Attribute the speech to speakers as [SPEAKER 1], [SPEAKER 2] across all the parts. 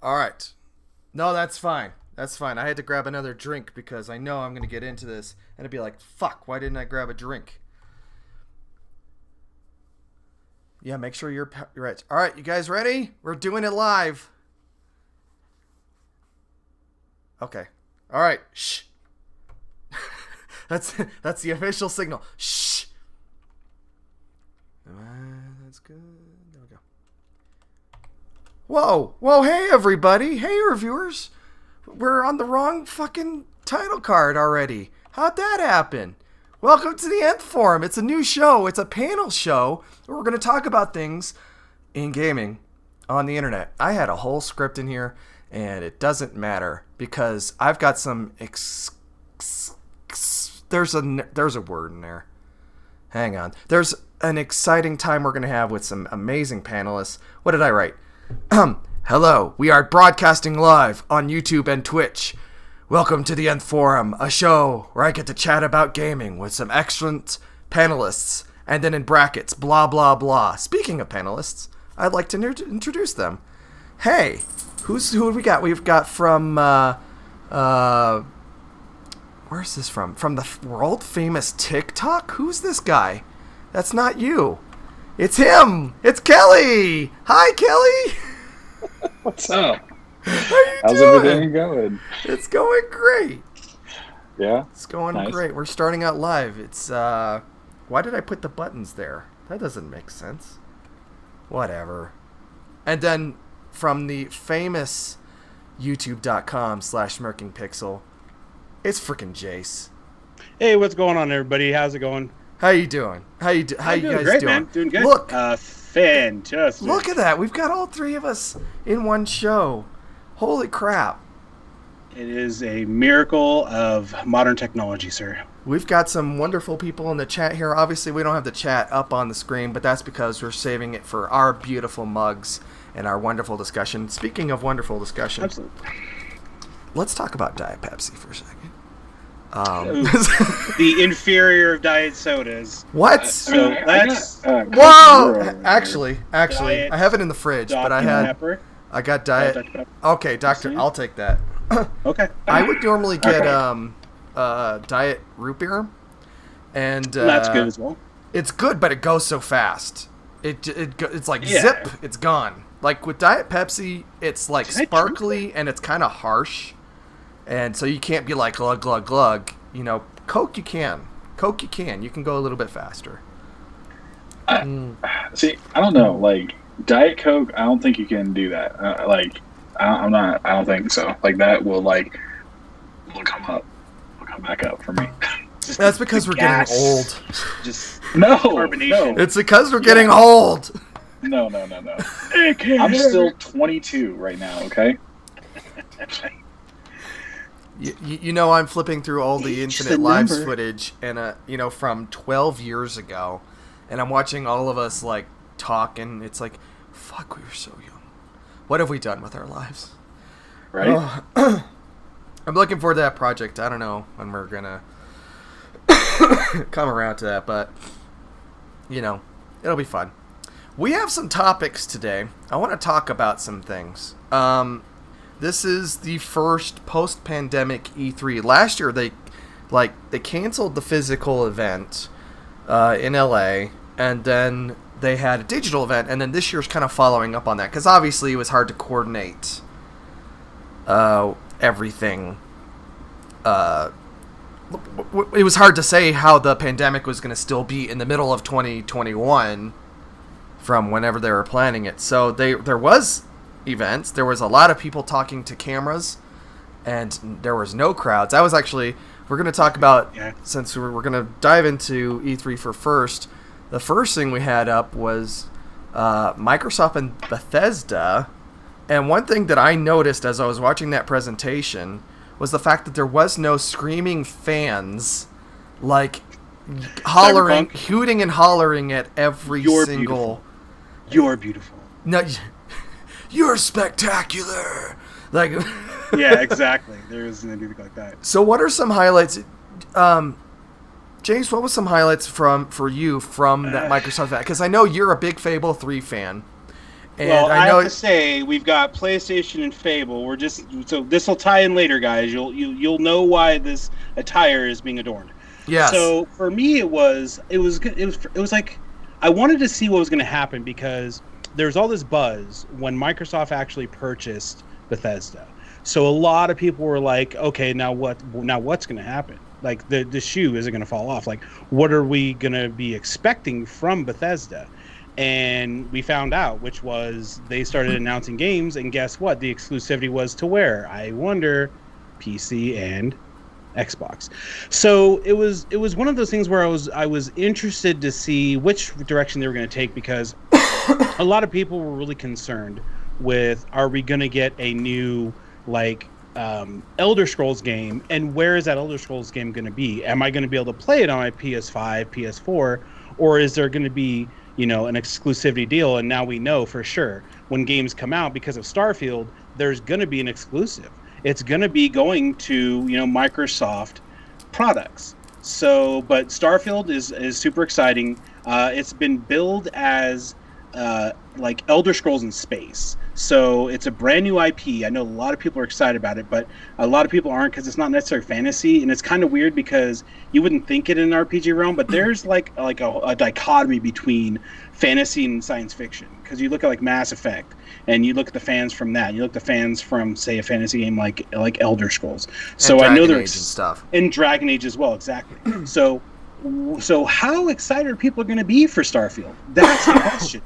[SPEAKER 1] All right. No, that's fine. That's fine. I had to grab another drink because I know I'm going to get into this and it'd be like, fuck, why didn't I grab a drink? Yeah, make sure you're right. All right, you guys ready? We're doing it live. Okay. All right. Shh. that's the official signal. Shh. That's good. There we go. Whoa, hey everybody. Hey reviewers. We're on the wrong fucking title card already. How'd that happen? Welcome to the Nth Forum. It's a new show. It's a panel show where we're going to talk about things in gaming on the internet. I had a whole script in here, and it doesn't matter because I've got some there's a word in there. Hang on. There's an exciting time we're going to have with some amazing panelists. What did I write? Hello, we are broadcasting live on YouTube and Twitch. Welcome to the Nth Forum, a show where I get to chat about gaming with some excellent panelists, and then in brackets, blah, blah, blah. Speaking of panelists, I'd like to introduce them. Hey, who have we got? We've got from, where's this from? From the world-famous TikTok? Who's this guy? That's not you. It's him. It's Kelly. Hi, Kelly.
[SPEAKER 2] What's up?
[SPEAKER 1] How you
[SPEAKER 2] How's
[SPEAKER 1] doing?
[SPEAKER 2] everything going?
[SPEAKER 1] It's going great.
[SPEAKER 2] Yeah?
[SPEAKER 1] It's going
[SPEAKER 2] Nice.
[SPEAKER 1] great. We're starting out live. It's, why did I put the buttons there? That doesn't make sense. Whatever. And then from the famous youtube.com/smirkingpixel, it's freaking Jace.
[SPEAKER 3] Hey, what's going on, everybody? How's it going?
[SPEAKER 1] How you doing? How you guys
[SPEAKER 3] great,
[SPEAKER 1] doing?
[SPEAKER 3] man. Doing good.
[SPEAKER 1] Look,
[SPEAKER 3] Fantastic.
[SPEAKER 1] look at that. We've got all three of us in one show. Holy crap.
[SPEAKER 3] It is a miracle of modern technology, sir.
[SPEAKER 1] We've got some wonderful people in the chat here. Obviously, we don't have the chat up on the screen, but that's because we're saving it for our beautiful mugs and our wonderful discussion. Speaking of wonderful discussion,
[SPEAKER 3] Absolutely.
[SPEAKER 1] let's talk about Diet Pepsi for a second.
[SPEAKER 3] The inferior of diet sodas.
[SPEAKER 1] What?
[SPEAKER 3] So let's
[SPEAKER 1] Whoa! Actually,
[SPEAKER 3] Diet
[SPEAKER 1] I have it in the fridge, but I got Diet.
[SPEAKER 3] Dr. Pepper.
[SPEAKER 1] Okay, Doctor, I'll take that.
[SPEAKER 3] Okay.
[SPEAKER 1] I would normally get Diet root beer, and
[SPEAKER 3] That's good as well.
[SPEAKER 1] it's good, but it goes so fast. It's like
[SPEAKER 3] Yeah.
[SPEAKER 1] zip, it's gone. Like with Diet Pepsi, it's like
[SPEAKER 3] Is that
[SPEAKER 1] sparkly and it's kind of harsh, and so you can't be like glug glug glug. You know, Coke you can. You can go a little bit faster.
[SPEAKER 2] See, I don't know. Like, Diet Coke, I don't think you can do that. I don't think so. Like, that will come back up for me.
[SPEAKER 1] That's because we're
[SPEAKER 3] gas.
[SPEAKER 1] getting old.
[SPEAKER 3] Just
[SPEAKER 2] No,
[SPEAKER 3] carbonation.
[SPEAKER 1] It's because we're getting old.
[SPEAKER 2] no. I'm still 22 right now, okay?
[SPEAKER 1] You know, I'm flipping through all the
[SPEAKER 3] Each
[SPEAKER 1] Infinite
[SPEAKER 3] the
[SPEAKER 1] Lives
[SPEAKER 3] number.
[SPEAKER 1] footage, and from 12 years ago, and I'm watching all of us like talk, and it's like, fuck, we were so young. What have we done with our lives?
[SPEAKER 2] Right?
[SPEAKER 1] I'm looking forward to that project. I don't know when we're gonna come around to that, but it'll be fun. We have some topics today. I want to talk about some things. This is the first post-pandemic E3. Last year they canceled the physical event in LA, and then they had a digital event, and then this year's kind of following up on that because obviously it was hard to coordinate everything. It was hard to say how the pandemic was going to still be in the middle of 2021 from whenever they were planning it. So there was events. There was a lot of people talking to cameras, and there was no crowds. We're going to talk about, since we're going to dive into E3 for first. The first thing we had up was Microsoft and Bethesda. And one thing that I noticed as I was watching that presentation was the fact that there was no screaming fans, like hollering,
[SPEAKER 3] Cyberpunk.
[SPEAKER 1] hooting and hollering at every
[SPEAKER 3] You're
[SPEAKER 1] single...
[SPEAKER 3] You're beautiful.
[SPEAKER 1] No, you're spectacular. Like,
[SPEAKER 3] Yeah, exactly. There isn't anything like that.
[SPEAKER 1] so what are some highlights? James, what was some highlights for you from that Microsoft event? Because I know you're a big Fable 3 fan, And
[SPEAKER 3] Well, I
[SPEAKER 1] I know
[SPEAKER 3] have to say we've got PlayStation and Fable. We're just so this will tie in later, guys. You'll know why this attire is being adorned.
[SPEAKER 1] yes.
[SPEAKER 3] So for me, it was like I wanted to see what was going to happen because there's all this buzz when Microsoft actually purchased Bethesda. So a lot of people were like, okay, now what? Now what's going to happen? Like the shoe isn't going to fall off. Like what are we going to be expecting from Bethesda? And we found out, which was they started announcing games, and guess what? The exclusivity was to where? I wonder, PC and Xbox. So it was one of those things where I was interested to see which direction they were going to take because a lot of people were really concerned with, are we going to get a new like Elder Scrolls game, and where is that Elder Scrolls game going to be? Am I going to be able to play it on my PS5, PS4, or is there going to be an exclusivity deal? And now we know for sure when games come out because of Starfield, there's going to be an exclusive. It's going to be going to Microsoft products. So, but Starfield is super exciting. It's been billed as like Elder Scrolls in space. So it's a brand new IP. I know a lot of people are excited about it, but a lot of people aren't because it's not necessarily fantasy, and it's kind of weird because you wouldn't think it in an RPG realm, but there's like a dichotomy between fantasy and science fiction. Because you look at like Mass Effect, and you look at the fans from that, and you look at the fans from say a fantasy game like Elder Scrolls. So I know there's
[SPEAKER 1] stuff
[SPEAKER 3] in Dragon Age as well, exactly. So how excited are people going to be for Starfield? That's the question.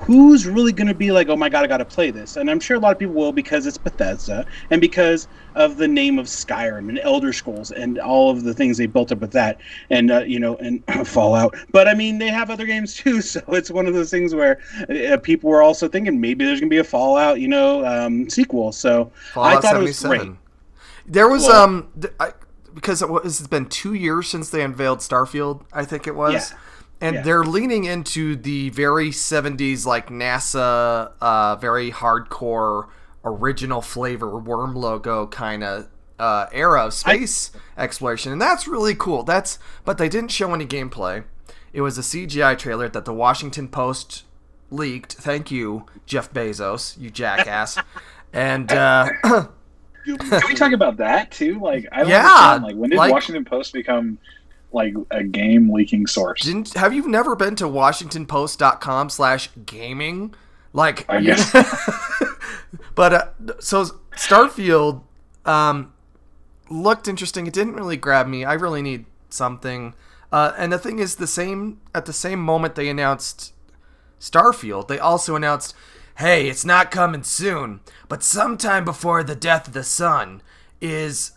[SPEAKER 3] Who's really going to be like, oh my god, I got to play this? And I'm sure a lot of people will because it's Bethesda and because of the name of Skyrim and Elder Scrolls and all of the things they built up with that, and and Fallout. But I mean, they have other games too, so it's one of those things where people were also thinking maybe there's going to be a Fallout, sequel. So
[SPEAKER 1] Fallout
[SPEAKER 3] I thought
[SPEAKER 1] 77.
[SPEAKER 3] it was great.
[SPEAKER 1] There was because it's been 2 years since they unveiled Starfield, I think it was.
[SPEAKER 3] Yeah.
[SPEAKER 1] And they're leaning into the very 70s, like NASA, very hardcore, original flavor, worm logo kind of era of space exploration. And that's really cool. But they didn't show any gameplay. It was a CGI trailer that the Washington Post leaked. Thank you, Jeff Bezos, you jackass. And
[SPEAKER 2] Can we talk about that too? Like, I don't
[SPEAKER 1] Yeah,
[SPEAKER 2] understand. Like, when did
[SPEAKER 1] like-
[SPEAKER 2] Washington Post become like a game leaking source?
[SPEAKER 1] have you never been to WashingtonPost.com/gaming? Like,
[SPEAKER 2] I guess.
[SPEAKER 1] But so Starfield looked interesting. It didn't really grab me. I really need something. And the thing is, at the same moment they announced Starfield, they also announced, hey, it's not coming soon, but sometime before the death of the sun is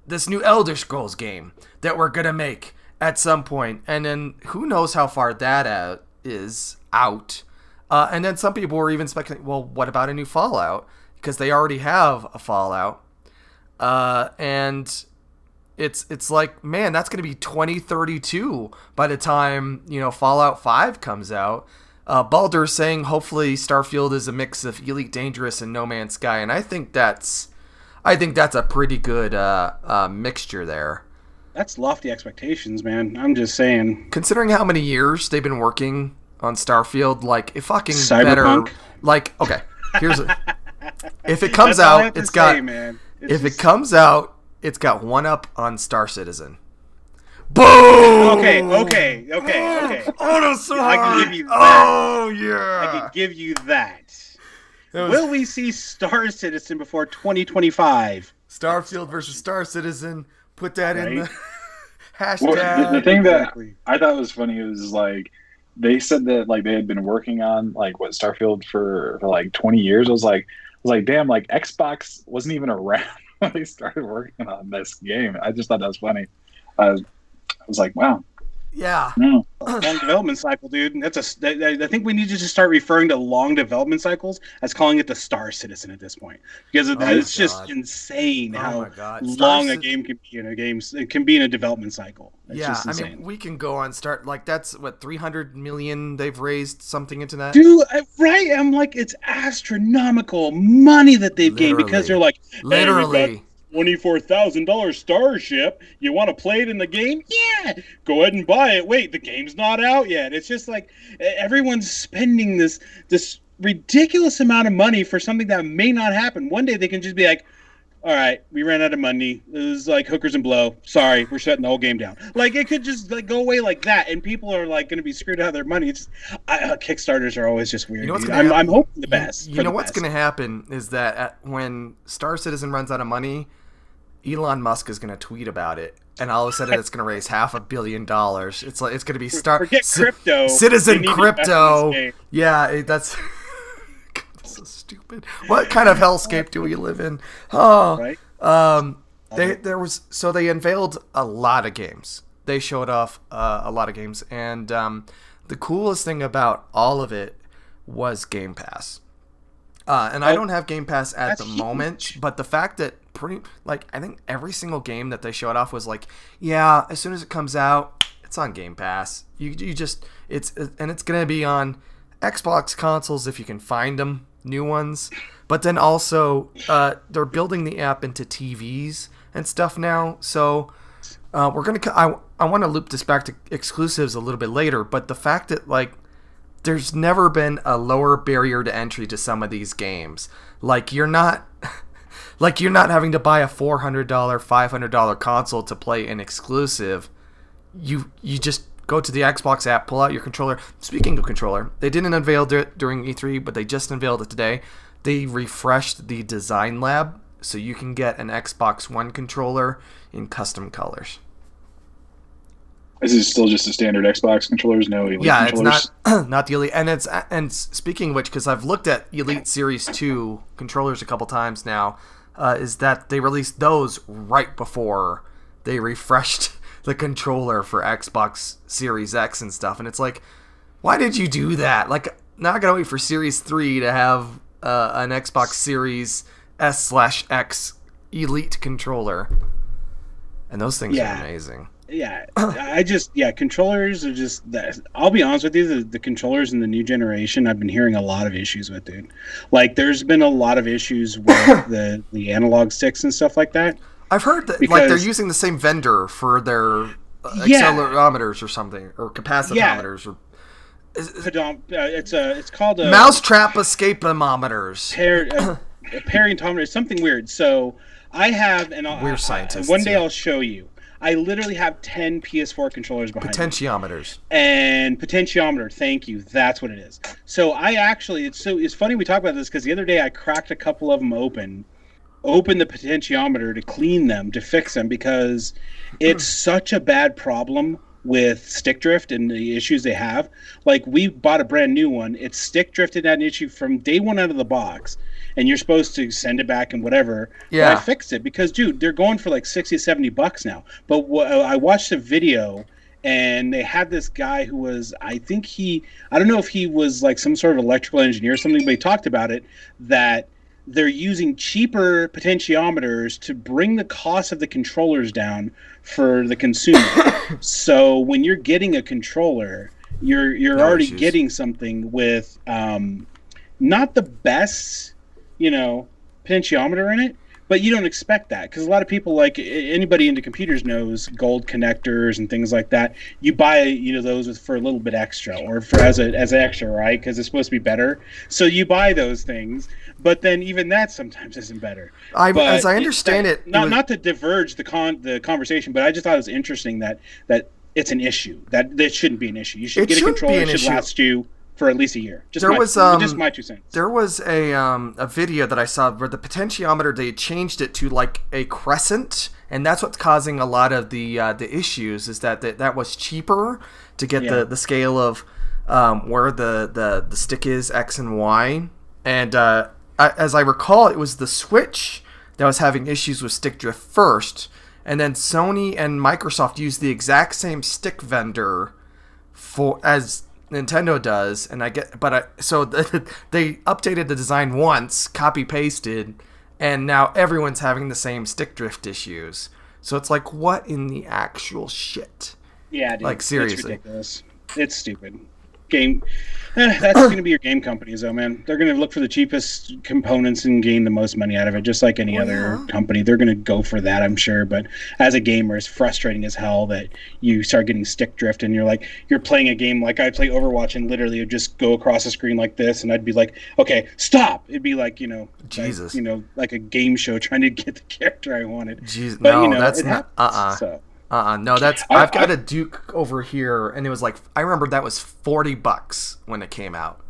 [SPEAKER 1] this new Elder Scrolls game that we're going to make at some point. And then who knows how far that is out. And then some people were even speculating, well, what about a new Fallout? Because they already have a Fallout. And it's like, man, that's going to be 2032 by the time, Fallout 5 comes out. Baldur's saying hopefully Starfield is a mix of Elite Dangerous and No Man's Sky. And I think that's a pretty good mixture there.
[SPEAKER 3] That's lofty expectations, man. I'm just saying.
[SPEAKER 1] Considering how many years they've been working on Starfield, like, it fucking
[SPEAKER 3] Cyberpunk?
[SPEAKER 1] better. Like, okay, if it comes out, it's got one up on Star Citizen. Boom!
[SPEAKER 3] Okay.
[SPEAKER 1] Oh, that's so hard.
[SPEAKER 3] I can give you that.
[SPEAKER 1] Oh, yeah.
[SPEAKER 3] I can give you that. Will we see Star Citizen before 2025?
[SPEAKER 1] Starfield versus Star Citizen. Put that in the hashtag.
[SPEAKER 2] Well, the thing that I thought was funny was like they said that like they had been working on like Starfield for like 20 years. I was like, damn, like Xbox wasn't even around when they started working on this game. I just thought that was funny. I was like, wow.
[SPEAKER 1] Yeah.
[SPEAKER 2] No.
[SPEAKER 3] Long development cycle, dude. I think we need to just start referring to long development cycles as calling it the Star Citizen at this point, because it's just insane how long a game can be in a game. It can be in a development cycle. It's just insane.
[SPEAKER 1] I mean, we can go on start like that's what 300 million they've raised something into that.
[SPEAKER 3] Dude, right? I'm like, it's astronomical money that they've gained because they're like,
[SPEAKER 1] literally.
[SPEAKER 3] $24,000 Starship. You want to play it in the game? Yeah. Go ahead and buy it. Wait, the game's not out yet. It's just like everyone's spending this ridiculous amount of money for something that may not happen. One day they can just be like, all right, we ran out of money. It was like hookers and blow. Sorry, we're shutting the whole game down. Like, it could just like go away like that, and people are like going to be screwed out of their money. Kickstarters are always just weird. I'm hoping the best.
[SPEAKER 1] You know what's going to happen is that when Star Citizen runs out of money, Elon Musk is going to tweet about it, and all of a sudden it's going to raise $500 million. It's like it's going to be
[SPEAKER 3] crypto.
[SPEAKER 1] Citizen crypto. Yeah, that's. So stupid. What kind of hellscape do we live in? Oh,
[SPEAKER 3] right.
[SPEAKER 1] They unveiled a lot of games. They showed off a lot of games, and the coolest thing about all of it was Game Pass. I don't have Game Pass at the moment, but the fact that I think every single game that they showed off was like, yeah, as soon as it comes out, it's on Game Pass. It's gonna be on Xbox consoles if you can find them. New ones, but then also they're building the app into TVs and stuff now. So I want to loop this back to exclusives a little bit later, but the fact that like there's never been a lower barrier to entry to some of these games. Like you're not having to buy a $400, $500 console to play an exclusive. You just go to the Xbox app, pull out your controller. Speaking of controller, they didn't unveil it during E3, but they just unveiled it today. They refreshed the design lab, so you can get an Xbox One controller in custom colors.
[SPEAKER 2] Is it still just the standard Xbox controllers? No Elite controllers?
[SPEAKER 1] It's not the Elite. And speaking of which, because I've looked at Elite Series 2 controllers a couple times now, is that they released those right before they refreshed the controller for Xbox Series X and stuff, and it's like, why did you do that? Like, now I gotta wait for Series 3 to have an Xbox Series S/X Elite controller, and those things are amazing.
[SPEAKER 3] Yeah, controllers are just that. I'll be honest with you, the controllers in the new generation, I've been hearing a lot of issues with, dude. Like, there's been a lot of issues with the analog sticks and stuff like that.
[SPEAKER 1] I've heard that they're using the same vendor for their accelerometers or something, or capacitometers, or
[SPEAKER 3] it's called a
[SPEAKER 1] mousetrap escapeometers.
[SPEAKER 3] Pariotometer, something weird. So I have, and
[SPEAKER 1] we're scientists.
[SPEAKER 3] One day I'll show you. I literally have 10 PS4 controllers behind
[SPEAKER 1] potentiometers.
[SPEAKER 3] Me. And potentiometer, thank you. That's what it is. So it's funny we talk about this because the other day I cracked a couple of them open the potentiometer to clean them, to fix them, because it's such a bad problem with stick drift and the issues they have. Like, we bought a brand new one. It's stick drifted at an issue from day one out of the box, and you're supposed to send it back and whatever.
[SPEAKER 1] Yeah.
[SPEAKER 3] But I fixed it because, dude, they're going for like $60-$70 now. But I watched a video, and they had this guy who was, I don't know if he was like some sort of electrical engineer or something, but he talked about it, that they're using cheaper potentiometers to bring the cost of the controllers down for the consumer. So when you're getting a controller, you're already getting something with not the best, potentiometer in it, but you don't expect that because a lot of people, like anybody into computers knows gold connectors and things like that. You buy those for a little bit extra, or for as an extra, right? Because it's supposed to be better. So you buy those things, but then even that sometimes isn't better.
[SPEAKER 1] As I understand it,
[SPEAKER 3] not to diverge the conversation, but I just thought it was interesting that it's an issue. That shouldn't be an issue. You should get a controller that should last you for at least a year. Just my 2 cents.
[SPEAKER 1] There was a video that I saw where the potentiometer, they changed it to like a crescent, and that's what's causing a lot of the issues. Is that was cheaper to get the scale of where the stick is, X and Y, and as I recall, it was the Switch that was having issues with stick drift first, and then Sony and Microsoft used the exact same stick vendor as Nintendo does, and so they updated the design once, copy pasted, and now everyone's having the same stick drift issues. So it's like, what in the actual shit?
[SPEAKER 3] Yeah, dude,
[SPEAKER 1] like seriously,
[SPEAKER 3] it's ridiculous. It's stupid. Game. That's going to be your game companies, though, man. They're going to look for the cheapest components and gain the most money out of it, just like any other company. They're going to go for that, I'm sure. But as a gamer, it's frustrating as hell that you start getting stick drift and you're playing a game like I play Overwatch and literally it would just go across the screen like this, and I'd be like, okay, stop. It'd be like,
[SPEAKER 1] Jesus,
[SPEAKER 3] like a game show trying to get the character I wanted.
[SPEAKER 1] Jesus,
[SPEAKER 3] but,
[SPEAKER 1] no, that's not.
[SPEAKER 3] So.
[SPEAKER 1] No, that's I've got a Duke over here, and it was like I remember that was $40 when it came out.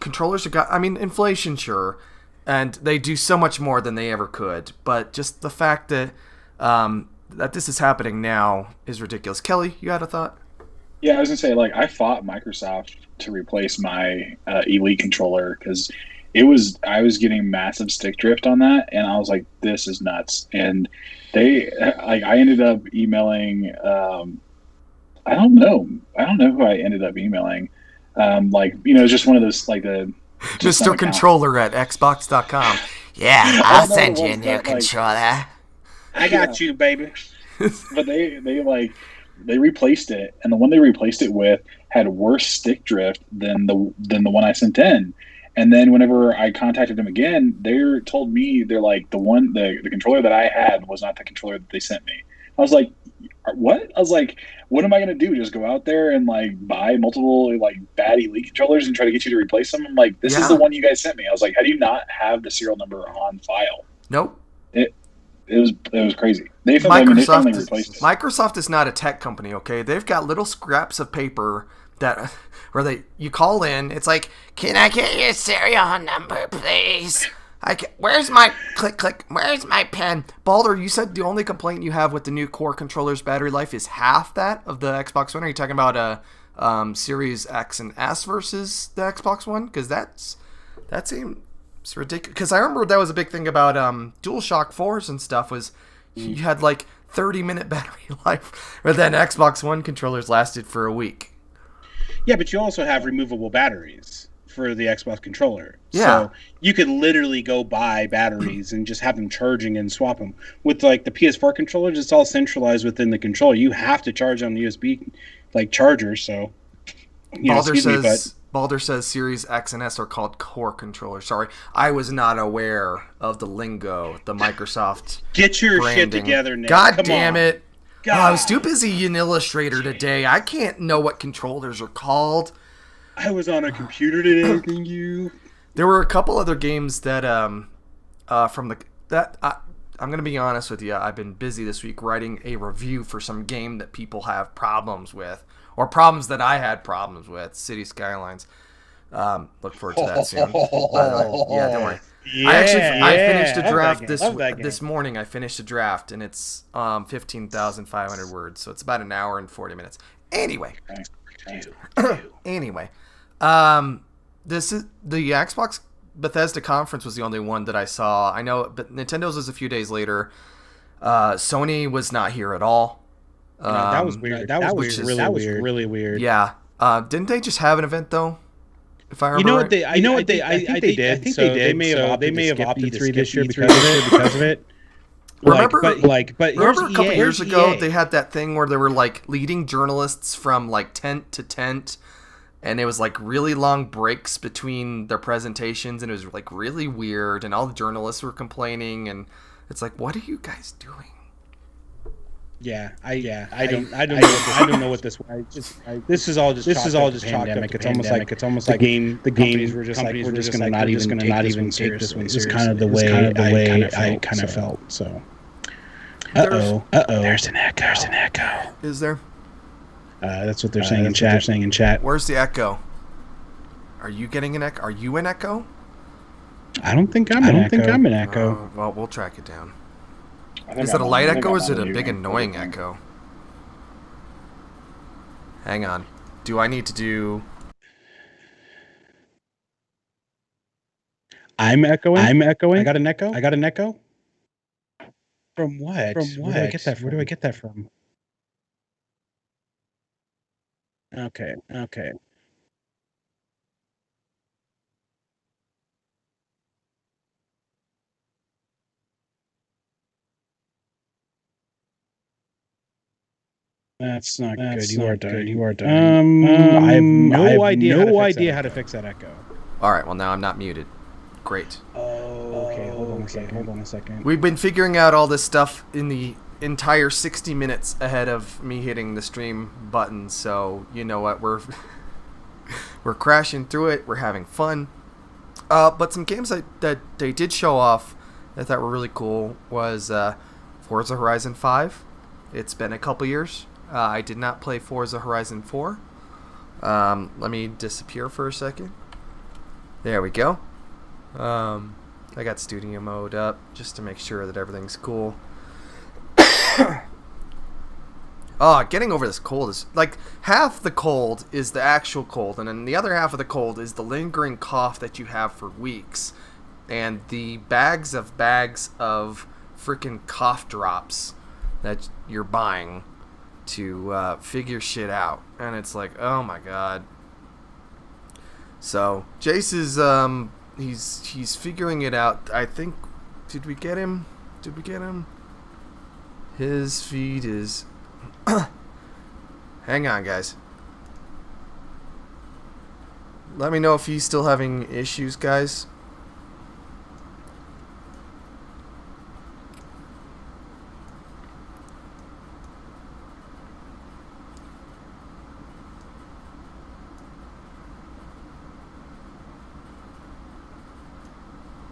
[SPEAKER 1] Controllers have got. I mean, inflation, sure, and they do so much more than they ever could. But just the fact that that this is happening now is ridiculous. Kelly, you had a thought?
[SPEAKER 2] Yeah, I was gonna say, like, I fought Microsoft to replace my Elite controller because I was getting massive stick drift on that, and I was like, this is nuts. And I ended up emailing, I don't know who I ended up emailing. It's just one of those, like, the
[SPEAKER 1] Mr. Controller at Xbox.com. Yeah, I'll send you a new controller.
[SPEAKER 3] I got you, baby.
[SPEAKER 2] But they replaced it, and the one they replaced it with had worse stick drift than the one I sent in. And then whenever I contacted them again, they told me the controller that I had was not the controller that they sent me. I was like, what? I was like, what am I gonna do? Just go out there and like buy multiple like bad Elite controllers and try to get you to replace them? I'm like, this is the one you guys sent me. I was like, how do you not have the serial number on file?
[SPEAKER 1] Nope.
[SPEAKER 2] It was crazy. They finally replaced it.
[SPEAKER 1] Microsoft is not a tech company, okay? They've got little scraps of paper that where you call in. It's like, can I get your serial number, please? Where's my click? Where's my pen? Balder, you said the only complaint you have with the new core controller's battery life is half that of the Xbox One. Are you talking about Series X and S versus the Xbox One? Because that seems ridiculous. Because I remember that was a big thing about DualShock 4s and stuff was you had like 30-minute battery life, but then Xbox One controllers lasted for a week.
[SPEAKER 3] Yeah, but you also have removable batteries for the Xbox controller.
[SPEAKER 1] Yeah.
[SPEAKER 3] So you could literally go buy batteries and just have them charging and swap them. With like the PS4 controllers, it's all centralized within the controller. You have to charge on the USB like charger. So
[SPEAKER 1] Balder says Series X and S are called core controllers. Sorry, I was not aware of the lingo, the Microsoft.
[SPEAKER 3] Get your
[SPEAKER 1] branding.
[SPEAKER 3] Shit together, Nick.
[SPEAKER 1] God
[SPEAKER 3] Come
[SPEAKER 1] damn
[SPEAKER 3] on.
[SPEAKER 1] it.
[SPEAKER 3] God.
[SPEAKER 1] I was too busy in Illustrator today. I can't know what controllers are called.
[SPEAKER 3] I was on a computer today. Thank you.
[SPEAKER 1] There were a couple other games that I'm going to be honest with you. I've been busy this week writing a review for some game that people have problems with, or problems that I had problems with. City Skylines. Look forward to that soon. Yeah, don't worry.
[SPEAKER 3] Yeah,
[SPEAKER 1] I finished a draft
[SPEAKER 3] this
[SPEAKER 1] this morning. I finished a draft, and it's 15,500 words, so it's about an hour and 40 minutes. Anyway, this is the Xbox Bethesda conference was the only one that I saw. I know, but Nintendo's was a few days later. Sony was not here at all.
[SPEAKER 3] That was weird. That was really weird.
[SPEAKER 1] Yeah. Didn't they just have an event though? If I remember,
[SPEAKER 3] I think they did. They may have opted to skip this year because of it.
[SPEAKER 1] Remember,
[SPEAKER 3] remember
[SPEAKER 1] a couple years ago they had that thing where they were like leading journalists from like tent to tent, and it was like really long breaks between their presentations, and it was like really weird, and all the journalists were complaining, and it's like, what are you guys doing?
[SPEAKER 3] I don't know what this was. This is all just pandemic. It's almost like the companies were just going to not even take this one seriously. It's kind of the way I kind of felt. So, there's an echo.
[SPEAKER 1] Is there?
[SPEAKER 3] That's what they're saying in chat.
[SPEAKER 1] Where's the echo? Are you getting an echo? Are you an echo?
[SPEAKER 3] I don't think I'm an echo.
[SPEAKER 1] Well, we'll track it down. Is it a light echo or is it a big annoying echo? Hang on. Do I need to do...
[SPEAKER 3] I'm echoing? I got an echo? From what? Where do I get that from? Okay. That's not good. You are done. You are done. I have no idea how to fix that echo.
[SPEAKER 1] All right. Well, now I'm not muted. Great.
[SPEAKER 3] Oh, okay. Hold on a second.
[SPEAKER 1] We've been figuring out all this stuff in the entire 60 minutes ahead of me hitting the stream button. So you know what? We're crashing through it. We're having fun. But some games that they did show off that I thought were really cool was Forza Horizon 5. It's been a couple years. I did not play Forza Horizon 4. Let me disappear for a second. There we go. I got studio mode up just to make sure that everything's cool. Getting over this cold is like half the cold is the actual cold, and then the other half of the cold is the lingering cough that you have for weeks, and the bags of freaking cough drops that you're buying to figure shit out, and it's like, oh my god. So Jace is he's figuring it out. I think did we get him? His feed is hang on, guys. Let me know if he's still having issues, guys.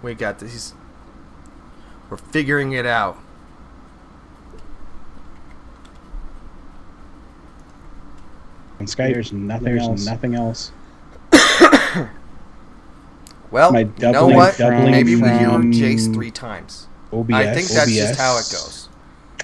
[SPEAKER 1] We got this. We're figuring it out.
[SPEAKER 3] On Skype, there's nothing else.
[SPEAKER 1] Well, you know what? Maybe we hear Jace 3 times.
[SPEAKER 3] OBS,
[SPEAKER 1] I think that's just how it goes.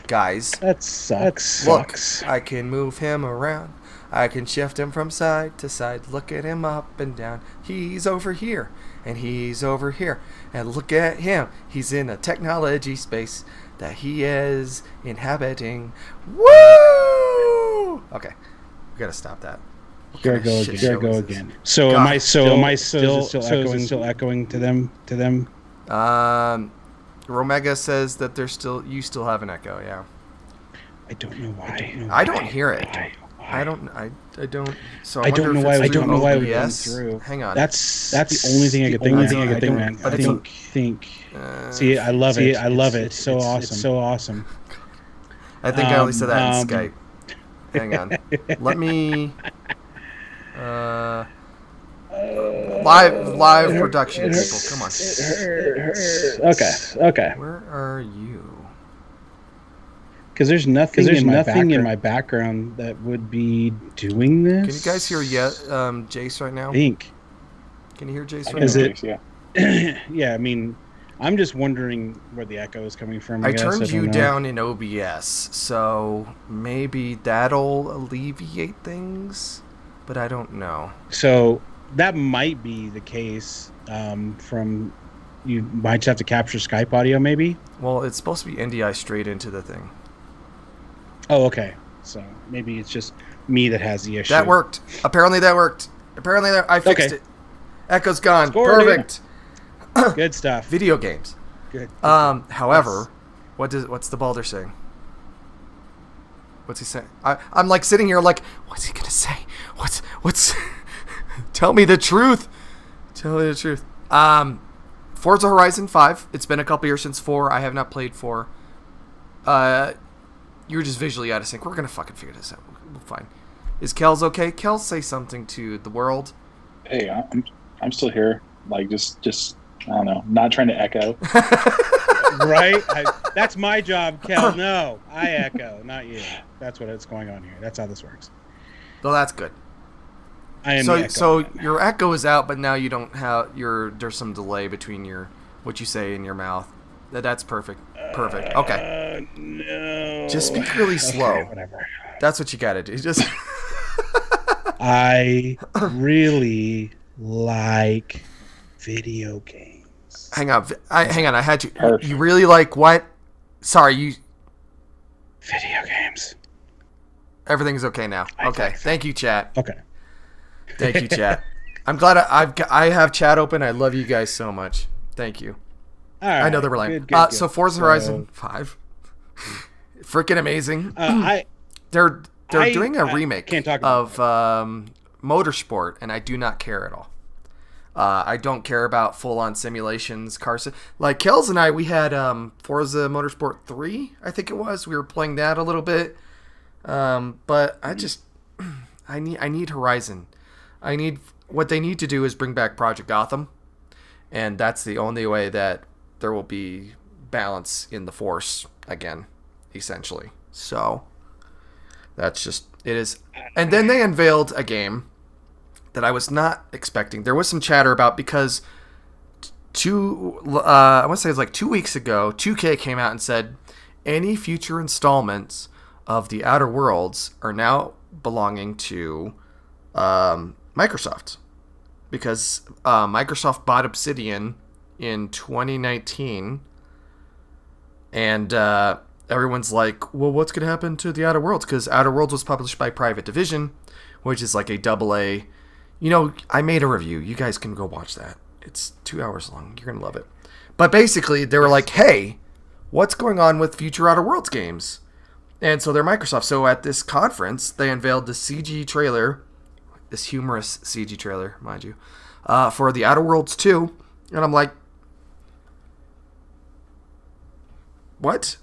[SPEAKER 1] Guys,
[SPEAKER 3] that sucks.
[SPEAKER 1] Look, I can move him around. I can shift him from side to side. Look at him up and down. He's over here, and he's over here. And look at him. He's in a technology space that he is inhabiting. Woo! Okay, we gotta stop that.
[SPEAKER 3] Here go again. So God. Am I still echoing to them?
[SPEAKER 1] Romega says that you still have an echo. Yeah.
[SPEAKER 3] I don't know why.
[SPEAKER 1] I don't hear it. I don't. So
[SPEAKER 3] I don't know why. I don't know why we went through.
[SPEAKER 1] Hang on.
[SPEAKER 3] That's the only thing I could think, man. I think. See, I love it. I love it. It's so awesome. It's so awesome.
[SPEAKER 1] I think I only said that in Skype. Hang on. Let me. Live production people. Come on.
[SPEAKER 3] Okay.
[SPEAKER 1] Where are you?
[SPEAKER 3] Because there's nothing in my background that would be doing this.
[SPEAKER 1] Can you guys hear Jace right now?
[SPEAKER 3] Can
[SPEAKER 1] you hear Jace right now?
[SPEAKER 3] Is it? Yeah. Yeah. I mean, I'm just wondering where the echo is coming from.
[SPEAKER 1] I turned you down in OBS, so maybe that'll alleviate things, but I don't know.
[SPEAKER 3] So that might be the case. From you might have to capture Skype audio, maybe.
[SPEAKER 1] Well, it's supposed to be NDI straight into the thing.
[SPEAKER 3] Oh, okay. So maybe it's just me that has the issue.
[SPEAKER 1] That worked. Apparently that worked. I fixed it. Echo's gone.
[SPEAKER 3] Score,
[SPEAKER 1] perfect.
[SPEAKER 3] Good stuff.
[SPEAKER 1] Video games.
[SPEAKER 3] Good.
[SPEAKER 1] However, what's the Balder saying? What's he saying? I'm like sitting here like, what's he gonna say? What's? Tell me the truth. Tell me the truth. Forza Horizon 5. It's been a couple years since 4. I have not played 4. You're just visually out of sync. We're gonna fucking figure this out. We're fine. Is Kel's okay? Kel, say something to the world.
[SPEAKER 2] Hey, I'm still here. Like just I don't know. Not trying to echo.
[SPEAKER 3] Right? That's my job, Kel. No, I echo, not you. That's what's going on here. That's how this works.
[SPEAKER 1] Well, that's good.
[SPEAKER 3] I am.
[SPEAKER 1] So your echo is out, but now you don't have there's some delay between what you say in your mouth. That's perfect. Perfect. Okay.
[SPEAKER 3] No.
[SPEAKER 1] Just speak really slow.
[SPEAKER 3] Okay, whatever.
[SPEAKER 1] That's what you gotta do. Just.
[SPEAKER 3] I really like video games.
[SPEAKER 1] Hang on. I had you. Perfect. You really like what? Sorry, you.
[SPEAKER 3] Video games.
[SPEAKER 1] Everything's okay now. Okay. Thank you, chat.
[SPEAKER 3] Okay.
[SPEAKER 1] Thank you, chat. I'm glad I have chat open. I love you guys so much. Thank you.
[SPEAKER 3] All right,
[SPEAKER 1] I know they were lame. So Forza Horizon 5, freaking amazing. they're doing a remake
[SPEAKER 3] can't talk about
[SPEAKER 1] of Motorsport, and I do not care at all. I don't care about full-on simulations, like Kells and I. We had Forza Motorsport 3, I think it was. We were playing that a little bit, but I need Horizon. What they need to do is bring back Project Gotham, and that's the only way that there will be balance in the Force again, essentially. So that's just it is. And then they unveiled a game that I was not expecting. There was some chatter about because I want to say it was like 2 weeks ago, 2K came out and said any future installments of The Outer Worlds are now belonging to Microsoft, because Microsoft bought Obsidian in 2019, and everyone's like, well, what's going to happen to The Outer Worlds? Because Outer Worlds was published by Private Division, which is like a AA. I made a review. You guys can go watch that. It's 2 hours long. You're going to love it. But basically, they were like, hey, what's going on with future Outer Worlds games? And so they're Microsoft. So at this conference, they unveiled the CG trailer, this humorous CG trailer, mind you, for The Outer Worlds 2. And I'm like, what?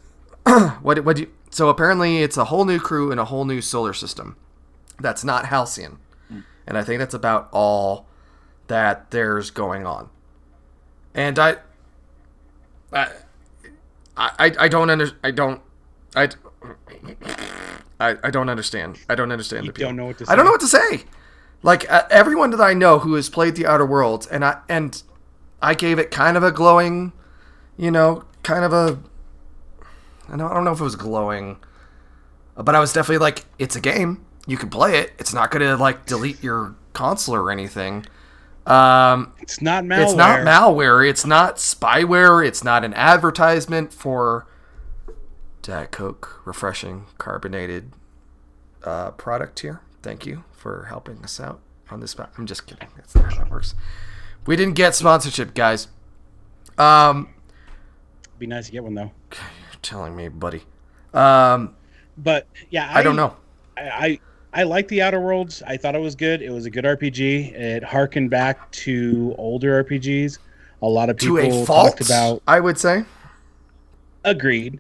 [SPEAKER 1] What do you... So apparently it's a whole new crew and a whole new solar system. That's not Halcyon. And I think that's about all that there's going on. And I don't understand. I don't understand. I don't understand.
[SPEAKER 3] You don't know what to say.
[SPEAKER 1] I don't know what to say. Like everyone that I know who has played The Outer Worlds, and I gave it kind of a glowing, kind of a. I don't know if it was glowing, but I was definitely like, it's a game. You can play it. It's not going to like delete your console or anything.
[SPEAKER 3] It's not malware.
[SPEAKER 1] It's not malware. It's not spyware. It's not an advertisement for Diet Coke refreshing carbonated product here. Thank you for helping us out on this. I'm just kidding. That's not how that works. We didn't get sponsorship, guys.
[SPEAKER 3] Be nice to get one though.
[SPEAKER 1] You're telling me, buddy.
[SPEAKER 3] But yeah,
[SPEAKER 1] I don't know.
[SPEAKER 3] I like The Outer Worlds. I thought it was good. It was a good RPG. It harkened back to older RPGs. A lot of people
[SPEAKER 1] to a fault,
[SPEAKER 3] talked about.
[SPEAKER 1] I would say.
[SPEAKER 3] Agreed.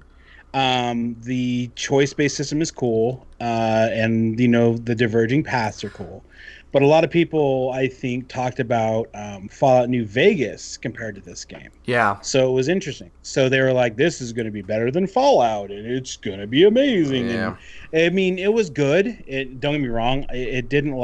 [SPEAKER 3] The choice-based system is cool, and the diverging paths are cool. But a lot of people, I think, talked about Fallout New Vegas compared to this game.
[SPEAKER 1] Yeah.
[SPEAKER 3] So it was interesting. So they were like, this is going to be better than Fallout, and it's going to be amazing.
[SPEAKER 1] Yeah.
[SPEAKER 3] And, I mean, it was good. Don't get me wrong. It didn't,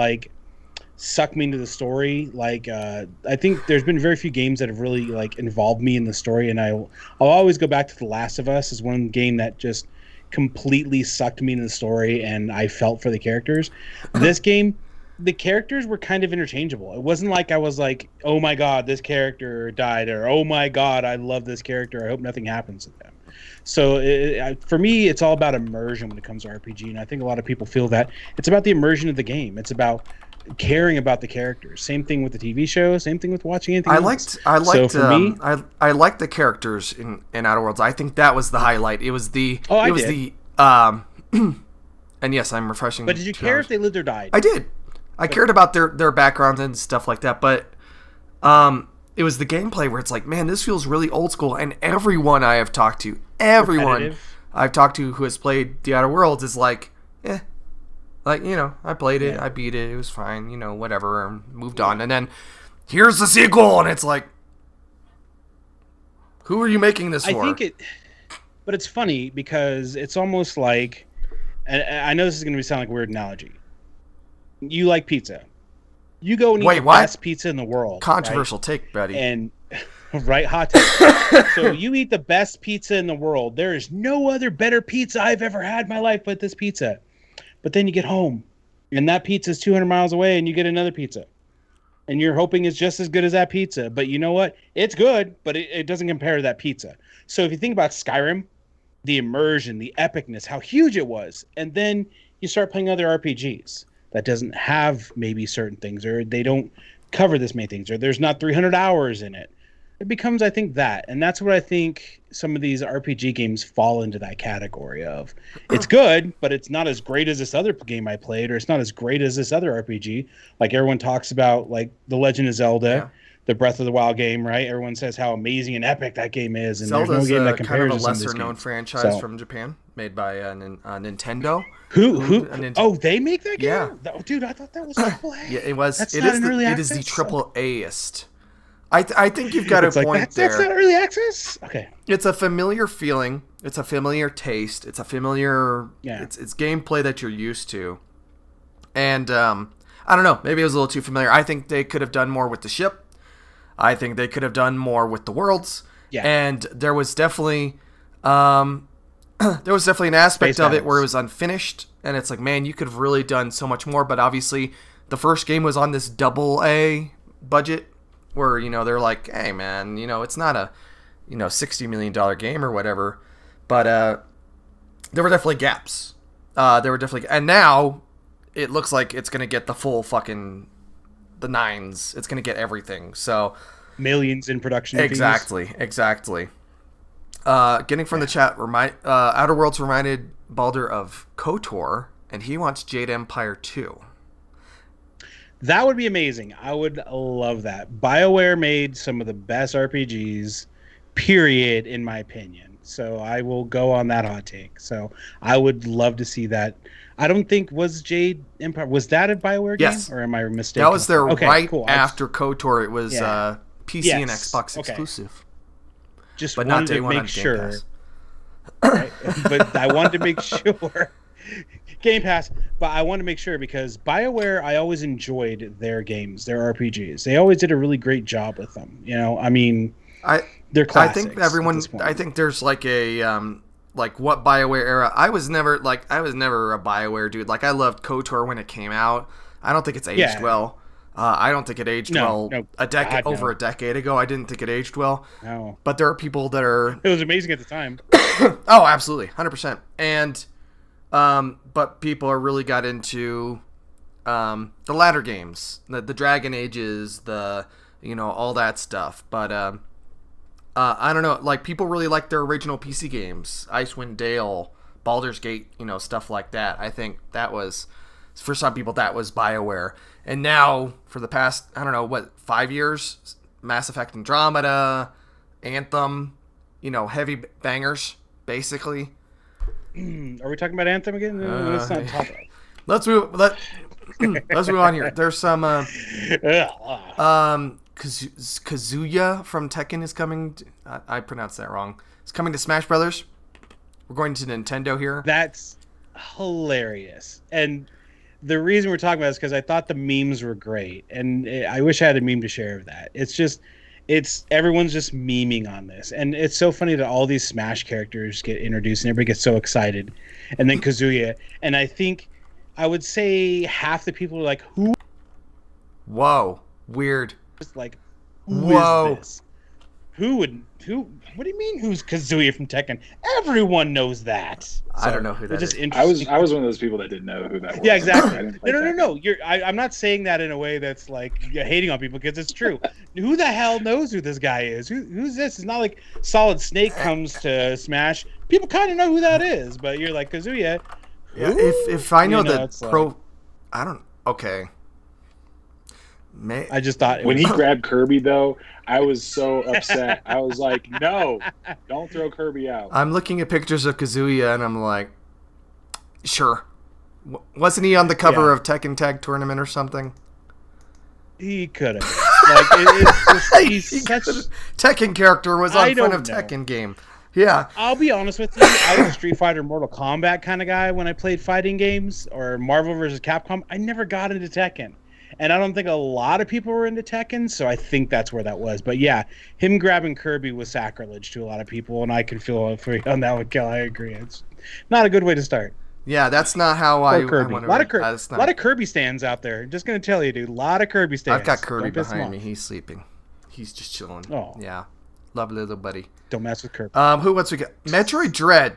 [SPEAKER 3] suck me into the story. I think there's been very few games that have really, involved me in the story, and I'll always go back to The Last of Us as one game that just completely sucked me into the story, and I felt for the characters. This game... the characters were kind of interchangeable. It wasn't like I was like, oh my god, this character died, or oh my god, I love this character, I hope nothing happens to them. So for me, it's all about immersion when it comes to RPG, and I think a lot of people feel that it's about the immersion of the game. It's about caring about the characters. Same thing with the TV show, same thing with watching anything else.
[SPEAKER 1] I liked
[SPEAKER 3] so for me,
[SPEAKER 1] I liked the characters in Outer Worlds. I think that was the highlight. It was the and yes, I'm refreshing.
[SPEAKER 3] But did you care if they lived or died?
[SPEAKER 1] I did. I cared about their backgrounds and stuff like that, but it was the gameplay where it's like, man, this feels really old school. And everyone I have talked to, I've talked to who has played The Outer Worlds is like, I played it, I beat it, it was fine, whatever, and moved on. And then here's the sequel, and it's like, who are you making this for?
[SPEAKER 3] But it's funny because it's almost like, and I know this is going to sound like a weird analogy. You like pizza. You go and eat the best pizza in the world.
[SPEAKER 1] Controversial take, buddy.
[SPEAKER 3] And right, hot take. So you eat the best pizza in the world. There is no other better pizza I've ever had in my life but this pizza. But then you get home, and that pizza is 200 miles away, and you get another pizza. And you're hoping it's just as good as that pizza. But you know what? It's good, but it doesn't compare to that pizza. So if you think about Skyrim, the immersion, the epicness, how huge it was, and then you start playing other RPGs that doesn't have maybe certain things, or they don't cover this many things, or there's not 300 hours in it. it becomes, I think, that. And that's what I think some of these RPG games fall into that category of. It's good, but it's not as great as this other game I played, or it's not as great as this other RPG. Like everyone talks about, like The Legend of Zelda, the Breath of the Wild game, right? Everyone says how amazing and epic that game is, and
[SPEAKER 1] Zelda's
[SPEAKER 3] there's no game that compares
[SPEAKER 1] kind of a
[SPEAKER 3] to some of these
[SPEAKER 1] lesser known
[SPEAKER 3] games.
[SPEAKER 1] franchise from Japan, made by Nintendo.
[SPEAKER 3] Who? Oh, they make that game?
[SPEAKER 1] Yeah.
[SPEAKER 3] Dude, I thought that was triple A.
[SPEAKER 1] Yeah, it was.
[SPEAKER 3] That's
[SPEAKER 1] It
[SPEAKER 3] not
[SPEAKER 1] is
[SPEAKER 3] an
[SPEAKER 1] the,
[SPEAKER 3] early
[SPEAKER 1] it
[SPEAKER 3] access?
[SPEAKER 1] is the triple A-ist. I think you've got a point there.
[SPEAKER 3] That's not early access? Okay.
[SPEAKER 1] It's a familiar feeling. It's a familiar taste. It's a familiar...
[SPEAKER 3] Yeah.
[SPEAKER 1] It's gameplay that you're used to. And, I don't know. Maybe it was a little too familiar. I think they could have done more with the ship. I think they could have done more with the worlds.
[SPEAKER 3] Yeah.
[SPEAKER 1] And there was definitely... an aspect of it where it was unfinished. And it's like, man, you could have really done so much more. But obviously, the first game was on this double A budget. Where, you know, they're like, hey, man, you know, it's not a, you know, $60 million game or whatever. But there were definitely gaps. And now it looks like it's going to get the full fucking, the nines. It's going to get everything. So
[SPEAKER 3] millions in production
[SPEAKER 1] Exactly. Getting from the chat, Outer Worlds reminded Baldur of KOTOR, and he wants Jade Empire 2.
[SPEAKER 3] That would be amazing. I would love that. BioWare made some of the best RPGs, period, in my opinion. So I will go on that hot take. So I would love to see that. I don't think, was Jade Empire, was that a BioWare game?
[SPEAKER 1] Yes.
[SPEAKER 3] Or am I mistaken?
[SPEAKER 1] That was there
[SPEAKER 3] cool.
[SPEAKER 1] after KOTOR. It was PC and Xbox exclusive.
[SPEAKER 3] Just
[SPEAKER 1] but
[SPEAKER 3] wanted
[SPEAKER 1] not day
[SPEAKER 3] to
[SPEAKER 1] one
[SPEAKER 3] make
[SPEAKER 1] on Game
[SPEAKER 3] sure.
[SPEAKER 1] Pass.
[SPEAKER 3] Right? But I wanted to make sure. Game Pass, but I want to make sure because BioWare, I always enjoyed their games, their RPGs. They always did a really great job with them. You know, I mean, they're classics.
[SPEAKER 1] I think there's like a like what BioWare era. I was never a BioWare dude. Like I loved KOTOR when it came out. I don't think it's aged well. I don't think it aged well over a decade ago. I didn't think it aged well.
[SPEAKER 3] No.
[SPEAKER 1] But there are people that are.
[SPEAKER 3] It was amazing at the time.
[SPEAKER 1] Oh, absolutely, 100%. And but people are really got into the latter games, the Dragon Ages, all that stuff. But I don't know, like people really like their original PC games, Icewind Dale, Baldur's Gate, stuff like that. I think that was, for some people, that was BioWare. And now for the past, 5 years, Mass Effect Andromeda, Anthem, heavy bangers basically.
[SPEAKER 3] Are we talking about Anthem again? Let's not talk about it.
[SPEAKER 1] Let's move on here. There's some Kazuya from Tekken is coming. I pronounced that wrong. It's coming to Smash Brothers. We're going to Nintendo here.
[SPEAKER 3] That's hilarious. And the reason we're talking about it is because I thought the memes were great, and I wish I had a meme to share of that. It's everyone's just memeing on this, and it's so funny that all these Smash characters get introduced and everybody gets so excited, and then Kazuya, and I think I would say half the people are like, "Who?"
[SPEAKER 1] Whoa, weird.
[SPEAKER 3] Just like, who is this? Who? What do you mean? Who's Kazuya from Tekken? Everyone knows that. So,
[SPEAKER 1] I don't know who that is.
[SPEAKER 2] I was one of those people that didn't know who that was.
[SPEAKER 3] Yeah, exactly. No. I'm not saying that in a way that's like hating on people, because it's true. Who the hell knows who this guy is? Who's this? It's not like Solid Snake comes to Smash. People kind of know who that is, but you're like, Kazuya.
[SPEAKER 1] Yeah, if I know that I don't. Okay.
[SPEAKER 3] I just thought
[SPEAKER 2] when he grabbed Kirby, though, I was so upset. I was like, no, don't throw Kirby out.
[SPEAKER 1] I'm looking at pictures of Kazuya, and I'm like, sure. Wasn't he on the cover of Tekken Tag Tournament or something?
[SPEAKER 3] He could have. He's such...
[SPEAKER 1] Tekken character was on front of Tekken game. Yeah.
[SPEAKER 3] I'll be honest with you. I was a Street Fighter, Mortal Kombat kind of guy when I played fighting games, or Marvel vs. Capcom. I never got into Tekken. And I don't think a lot of people were into Tekken, so I think that's where that was. But yeah, him grabbing Kirby was sacrilege to a lot of people, and I can feel for you on that one, Kel. I agree. It's not a good way to start.
[SPEAKER 1] Yeah, that's not how I want to.
[SPEAKER 3] A lot of Kirby stands out there. Just gonna tell you, dude. A lot of Kirby stands.
[SPEAKER 1] I've got Kirby behind me. He's sleeping. He's just chilling. Oh, yeah, love little buddy.
[SPEAKER 3] Don't mess with Kirby.
[SPEAKER 1] Who wants to get Metroid Dread?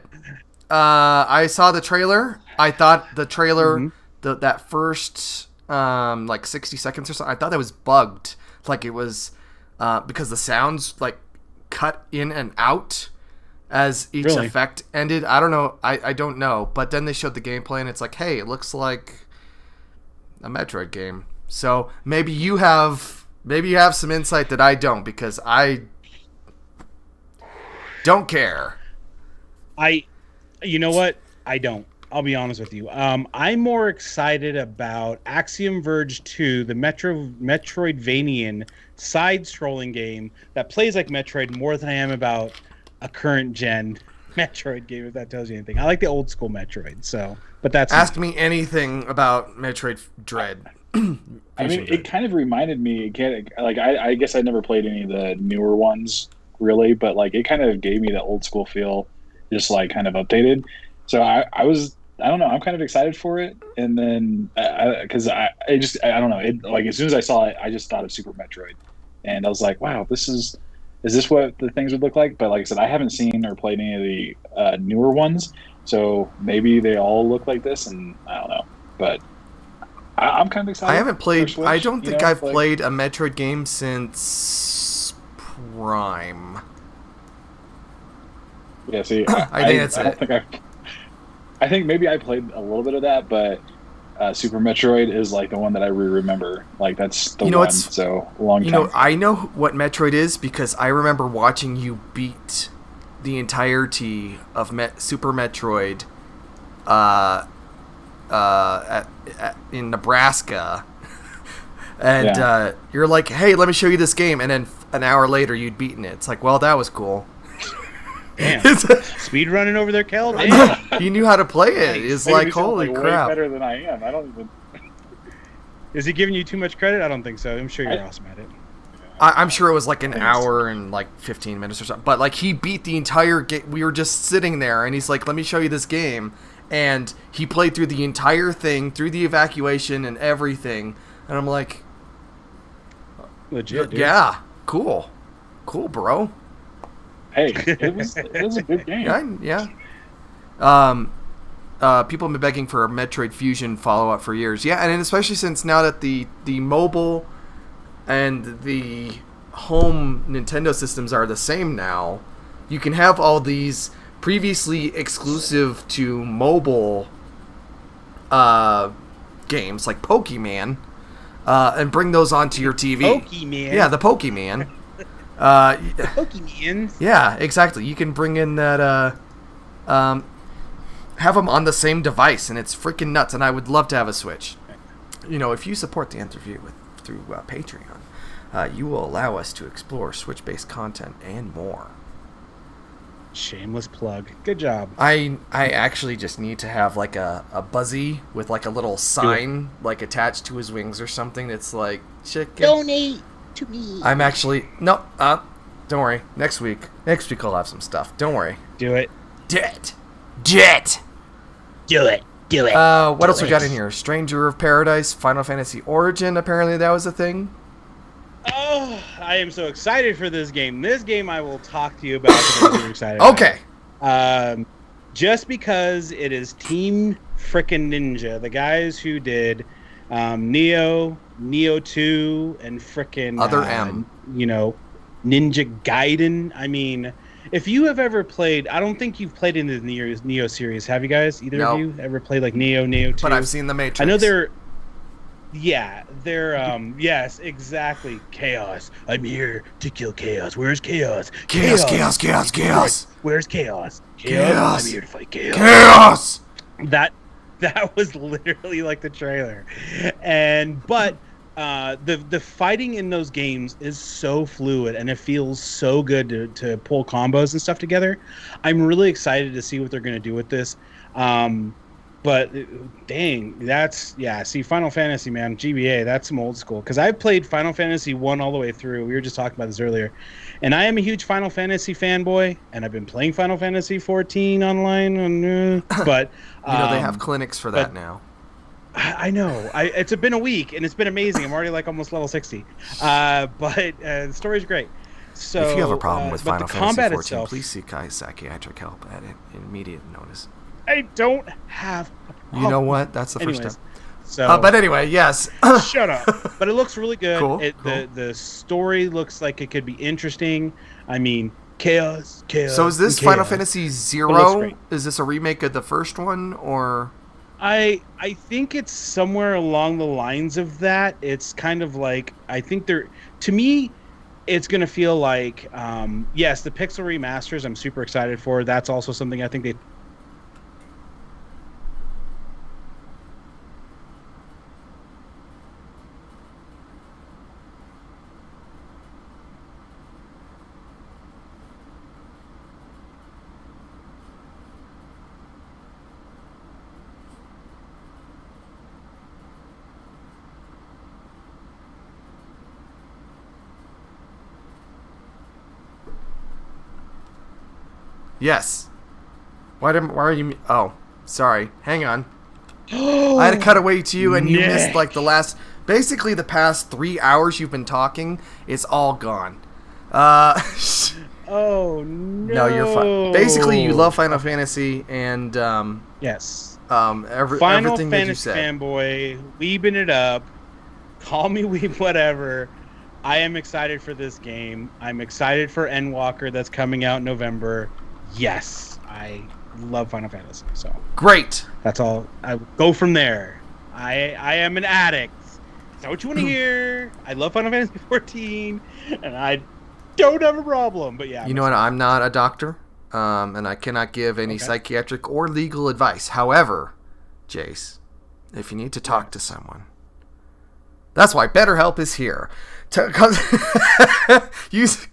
[SPEAKER 1] I saw the trailer. I thought the trailer, that first. Like 60 seconds or so, I thought that was bugged. Like it was because the sounds like cut in and out as each
[SPEAKER 3] Really?
[SPEAKER 1] effect ended. I don't know. I don't know. But then they showed the gameplay, and it's like, hey, it looks like a Metroid game. So maybe you have some insight that I don't, because I don't care.
[SPEAKER 3] You know what? I don't. I'll be honest with you. I'm more excited about Axiom Verge 2, the Metroidvanian side-scrolling game that plays like Metroid, more than I am about a current-gen Metroid game, if that tells you anything. I like the old-school Metroid, so... But that's...
[SPEAKER 1] Ask me anything about Metroid Dread.
[SPEAKER 2] I mean, it kind of reminded me... I guess I never played any of the newer ones, really, but like it kind of gave me that old-school feel, just like kind of updated. So I don't know. I'm kind of excited for it, and then because I don't know. It, like as soon as I saw it, I just thought of Super Metroid, and I was like, wow, is this what the things would look like? But like I said, I haven't seen or played any of the newer ones, so maybe they all look like this, and I don't know. But I'm kind of excited.
[SPEAKER 1] I haven't played.
[SPEAKER 2] Switch,
[SPEAKER 1] I don't think I've
[SPEAKER 2] like,
[SPEAKER 1] played a Metroid game since Prime.
[SPEAKER 2] Yeah, see,
[SPEAKER 1] I think that's
[SPEAKER 2] I don't think I think maybe I played a little bit of that, but Super Metroid is like the one that I remember. Like that's the one. So long time.
[SPEAKER 1] You know, I know what Metroid is because I remember watching you beat the entirety of Super Metroid in Nebraska. And you're like, hey, let me show you this game. And then an hour later, you'd beaten it. It's like, well, that was cool.
[SPEAKER 3] Damn. Speed running over there, Kel. Damn.
[SPEAKER 1] He knew how to play it. It's like, holy crap.
[SPEAKER 2] Way better than I am. I don't even.
[SPEAKER 3] Is he giving you too much credit? I don't think so. I'm sure you're awesome at it.
[SPEAKER 1] I'm sure it was like an hour and like 15 minutes or something. But like he beat the entire game. We were just sitting there, and he's like, let me show you this game. And he played through the entire thing, through the evacuation and everything. And I'm like,
[SPEAKER 3] legit, dude.
[SPEAKER 1] Yeah, cool, bro.
[SPEAKER 2] Hey, it was a good game.
[SPEAKER 1] Yeah. People have been begging for a Metroid Fusion follow-up for years. Yeah, and especially since now that the mobile and the home Nintendo systems are the same now, you can have all these previously exclusive to mobile games like Pokemon and bring those onto your TV.
[SPEAKER 3] Pokemon?
[SPEAKER 1] Yeah, the Pokemon.
[SPEAKER 3] Pokemon.
[SPEAKER 1] Yeah, exactly. You can bring in that, have them on the same device, and it's freaking nuts. And I would love to have a Switch. You know, if you support the interview through Patreon, you will allow us to explore Switch-based content and more.
[SPEAKER 3] Shameless plug. Good job.
[SPEAKER 1] I actually just need to have like a Buzzy with like a little sign like attached to his wings or something that's like chicken.
[SPEAKER 4] Donate to me.
[SPEAKER 1] I'm actually don't worry. Next week I'll have some stuff. Don't worry.
[SPEAKER 3] Do it.
[SPEAKER 1] Jet.
[SPEAKER 4] Do it.
[SPEAKER 1] What else we got in here? Stranger of Paradise, Final Fantasy Origin. Apparently that was a thing.
[SPEAKER 3] Oh, I am so excited for this game. This game I will talk to you about. I'm super excited.
[SPEAKER 1] Okay.
[SPEAKER 3] Just because it is Team Frickin' Ninja, the guys who did Neo 2, and frickin'
[SPEAKER 1] Other M.
[SPEAKER 3] You know, Ninja Gaiden. I mean, if you have ever played, I don't think you've played in the Neo series, have you guys? Either of you ever played like Neo 2?
[SPEAKER 1] But I've seen the Matrix.
[SPEAKER 3] I know they're yes, exactly. Chaos. I'm here to kill chaos. Where's chaos?
[SPEAKER 1] Chaos.
[SPEAKER 3] Where's chaos?
[SPEAKER 1] Chaos.
[SPEAKER 3] I'm here to fight chaos. That was literally like the trailer. But the fighting in those games is so fluid, and it feels so good to pull combos and stuff together. I'm really excited to see what they're going to do with this. But dang, see, Final Fantasy, man, GBA, that's some old school. Because I played Final Fantasy 1 all the way through. We were just talking about this earlier. And I am a huge Final Fantasy fanboy, and I've been playing Final Fantasy 14 online. But
[SPEAKER 1] they have clinics for that now.
[SPEAKER 3] I know. It's been a week, and it's been amazing. I'm already like almost level 60. But the story's great. So,
[SPEAKER 1] if you have a problem with Final Fantasy 14,
[SPEAKER 3] itself,
[SPEAKER 1] please seek psychiatric help at immediate notice.
[SPEAKER 3] I don't have a problem.
[SPEAKER 1] You know what? That's the first step.
[SPEAKER 3] So,
[SPEAKER 1] but anyway, yes.
[SPEAKER 3] shut up. But it looks really good.
[SPEAKER 1] Cool,
[SPEAKER 3] The story looks like it could be interesting. I mean, chaos.
[SPEAKER 1] So is this
[SPEAKER 3] and chaos.
[SPEAKER 1] Final Fantasy
[SPEAKER 3] It looks
[SPEAKER 1] Zero?
[SPEAKER 3] great.
[SPEAKER 1] Is this a remake of the first one, or?
[SPEAKER 3] I think it's somewhere along the lines of that. It's kind of like, I think to me, it's going to feel like, yes, the pixel remasters I'm super excited for. That's also something I think they...
[SPEAKER 1] Yes. Why are you? Oh, sorry. Hang on. I had to cut away to you, and you missed like basically the past 3 hours you've been talking. It's all gone.
[SPEAKER 3] Oh no!
[SPEAKER 1] No, you're fine. Basically, you love Final Fantasy, and
[SPEAKER 3] yes,
[SPEAKER 1] Final everything that you
[SPEAKER 3] Fantasy
[SPEAKER 1] said.
[SPEAKER 3] fanboy, weebing it up. Call me weeb, whatever. I am excited for this game. I'm excited for Endwalker that's coming out in November. Yes, I love Final Fantasy. So
[SPEAKER 1] Great.
[SPEAKER 3] that's all. I go from there. I am an addict. Is that what you want to hear? I love Final Fantasy 14, and I don't have a problem. But yeah,
[SPEAKER 1] You know what? I'm not a doctor, and I cannot give any psychiatric or legal advice. However, Jace, if you need to talk to someone, that's why BetterHelp is here. Use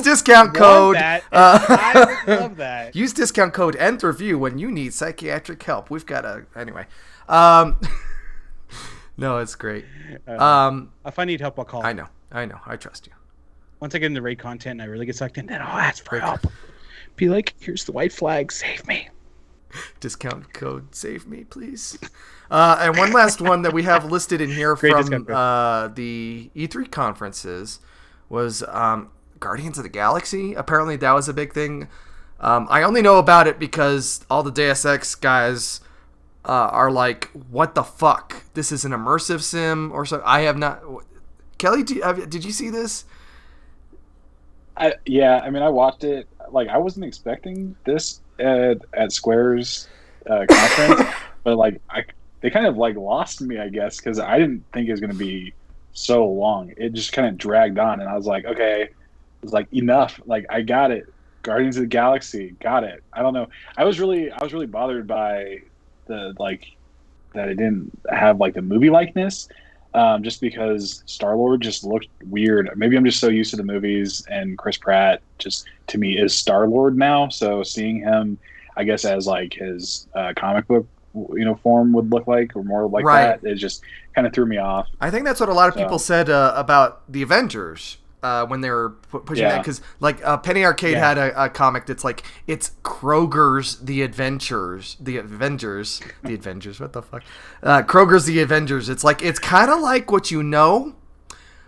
[SPEAKER 1] discount code.
[SPEAKER 3] I would love that.
[SPEAKER 1] Use discount code Nth Review when you need psychiatric help. We've got anyway. No, it's great.
[SPEAKER 3] If I need help, I'll call.
[SPEAKER 1] I know. I trust you.
[SPEAKER 3] Once I get into raid content and I really get sucked in, then I'll ask for help. Be like, here's the white flag, save me.
[SPEAKER 1] Discount code save me, please. And one last one that we have listed in here from the E3 conferences was Guardians of the Galaxy. Apparently that was a big thing. I only know about it because all the Deus Ex guys are like, what the fuck? This is an immersive sim or something. I have not... Kelly, did you see this?
[SPEAKER 2] Yeah, I mean, I watched it. Like, I wasn't expecting this at Square's conference, but like, they kind of like lost me, I guess, because I didn't think it was going to be so long. It just kind of dragged on, and I was like, okay, it's like enough. Like, I got it. Guardians of the Galaxy, got it. I don't know. I was really bothered by the like that it didn't have like the movie likeness. Just because Star-Lord just looked weird. Maybe I'm just so used to the movies, and Chris Pratt just, to me, is Star-Lord now. So seeing him, I guess, as like his comic book, form would look like, or more like that, it just kind of threw me off.
[SPEAKER 1] I think that's what a lot of people said about the Avengers when they were pushing that, because like Penny Arcade had a comic that's like, it's Kroger's The Avengers. What the fuck? Kroger's The Avengers. It's like, it's kind of like what you know,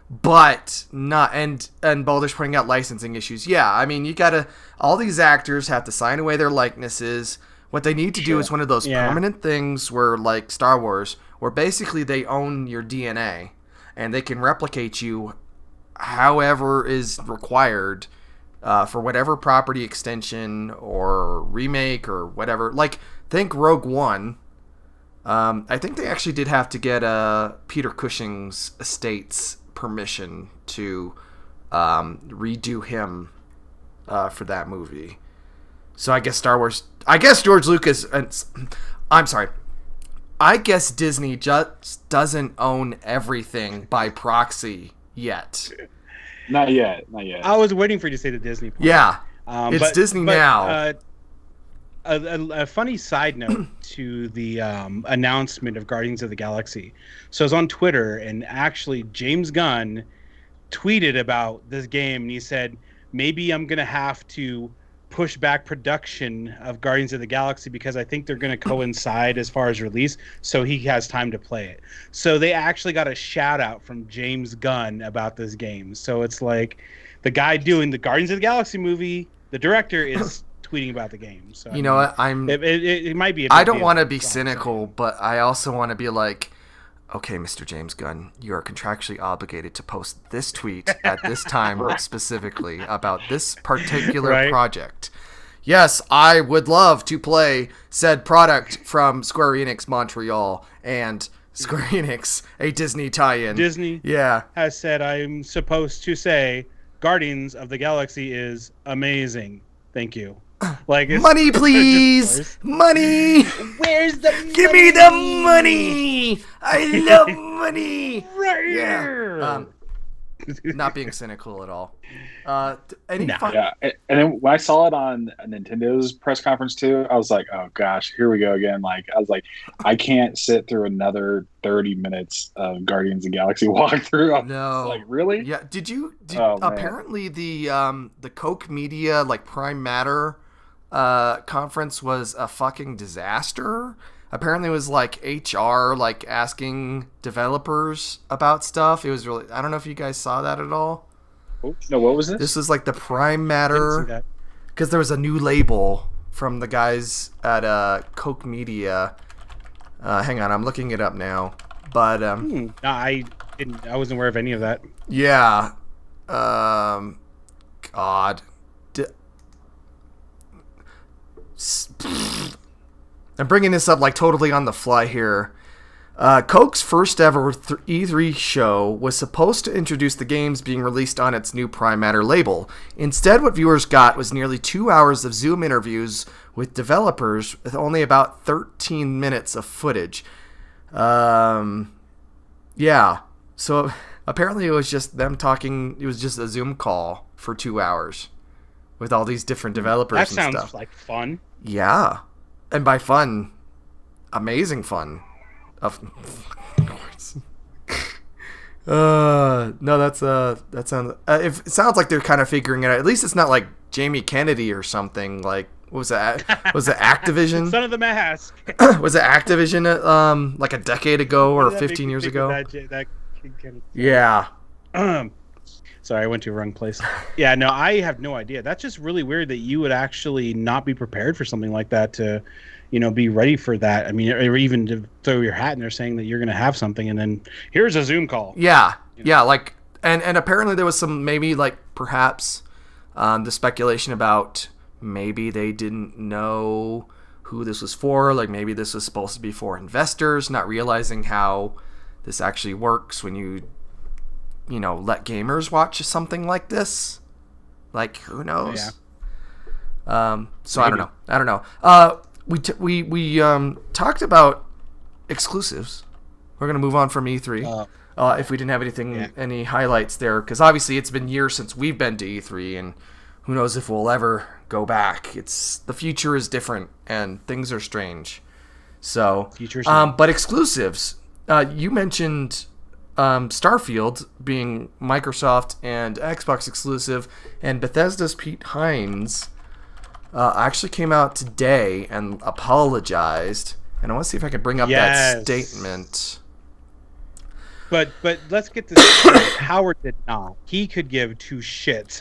[SPEAKER 1] but not. And Baldur's pointing out licensing issues. Yeah, I mean, you gotta. All these actors have to sign away their likenesses. What they need to do is one of those permanent things where, like Star Wars, where basically they own your DNA and they can replicate you however is required for whatever property extension or remake or whatever. Like, think Rogue One. I think they actually did have to get Peter Cushing's estate's permission to redo him for that movie. So I guess George Lucas, I'm sorry, I guess Disney just doesn't own everything by proxy yet.
[SPEAKER 2] Not yet.
[SPEAKER 3] I was waiting for you to say the Disney part.
[SPEAKER 1] Yeah, it's Disney now.
[SPEAKER 3] A funny side note to the announcement of Guardians of the Galaxy. So I was on Twitter, and actually James Gunn tweeted about this game, and he said, maybe I'm going to have to push back production of Guardians of the Galaxy because I think they're going to coincide as far as release, so he has time to play it. So they actually got a shout out from James Gunn about this game. So it's like the guy doing the Guardians of the Galaxy movie, the director, is tweeting about the game. So
[SPEAKER 1] you know what?
[SPEAKER 3] It might be.
[SPEAKER 1] I don't want to be cynical, but I also want to be like, okay, Mr. James Gunn, you are contractually obligated to post this tweet at this time specifically about this particular project. Yes, I would love to play said product from Square Enix Montreal and Square Enix, a Disney tie-in.
[SPEAKER 3] Disney has said I'm supposed to say Guardians of the Galaxy is amazing. Thank you. Like
[SPEAKER 1] money, please. Money.
[SPEAKER 3] Where's the money?
[SPEAKER 1] Give me the money. I love money.
[SPEAKER 3] Right here.
[SPEAKER 1] Not being cynical at all.
[SPEAKER 2] Yeah, and then when I saw it on Nintendo's press conference too, I was like, "Oh gosh, here we go again!" Like I was like, "I can't sit through another 30 minutes of Guardians of the Galaxy walkthrough."
[SPEAKER 1] No,
[SPEAKER 2] like really?
[SPEAKER 1] Yeah. Did apparently the Koch Media like Prime Matter conference was a fucking disaster. Apparently it was like HR like asking developers about stuff. It was really, I don't know if you guys saw that at all.
[SPEAKER 2] No, what was this?
[SPEAKER 1] This was like the Prime Matter, because there was a new label from the guys at Koch Media. Hang on, I'm looking it up now. But
[SPEAKER 3] no, I wasn't aware of any of that.
[SPEAKER 1] Yeah. God. I'm bringing this up like totally on the fly here. Koch's first ever E3 show was supposed to introduce the games being released on its new Prime Matter label. Instead, what viewers got was nearly 2 hours of Zoom interviews with developers with only about 13 minutes of footage. Yeah. So apparently it was just them talking. It was just a Zoom call for 2 hours with all these different developers and stuff.
[SPEAKER 3] That sounds like fun.
[SPEAKER 1] Yeah. And by fun, amazing fun. Of course. No, that sounds. It sounds like they're kind of figuring it out. At least it's not like Jamie Kennedy or something. Like, what was that? Was it Activision?
[SPEAKER 3] Son of the Mask.
[SPEAKER 1] Was it Activision? Like a decade ago or 15 years ago? Yeah.
[SPEAKER 3] Sorry, I went to a wrong place. Yeah, no, I have no idea. That's just really weird that you would actually not be prepared for something like that to, be ready for that. I mean, or even to throw your hat in there saying that you're going to have something and then here's a Zoom call.
[SPEAKER 1] Yeah. Yeah, like, and apparently there was some, maybe like perhaps the speculation about maybe they didn't know who this was for. Like maybe this was supposed to be for investors, not realizing how this actually works when you let gamers watch something like this. Like, who knows? Yeah. So maybe. I don't know. We talked about exclusives. We're gonna move on from E3. If we didn't have any highlights there, because obviously it's been years since we've been to E3, and who knows if we'll ever go back. The future is different, and things are strange. So, but exclusives. You mentioned Starfield being Microsoft and Xbox exclusive, and Bethesda's Pete Hines actually came out today and apologized. And I want to see if I can bring up that statement.
[SPEAKER 3] But let's get this straight. Howard did not. He could give two shits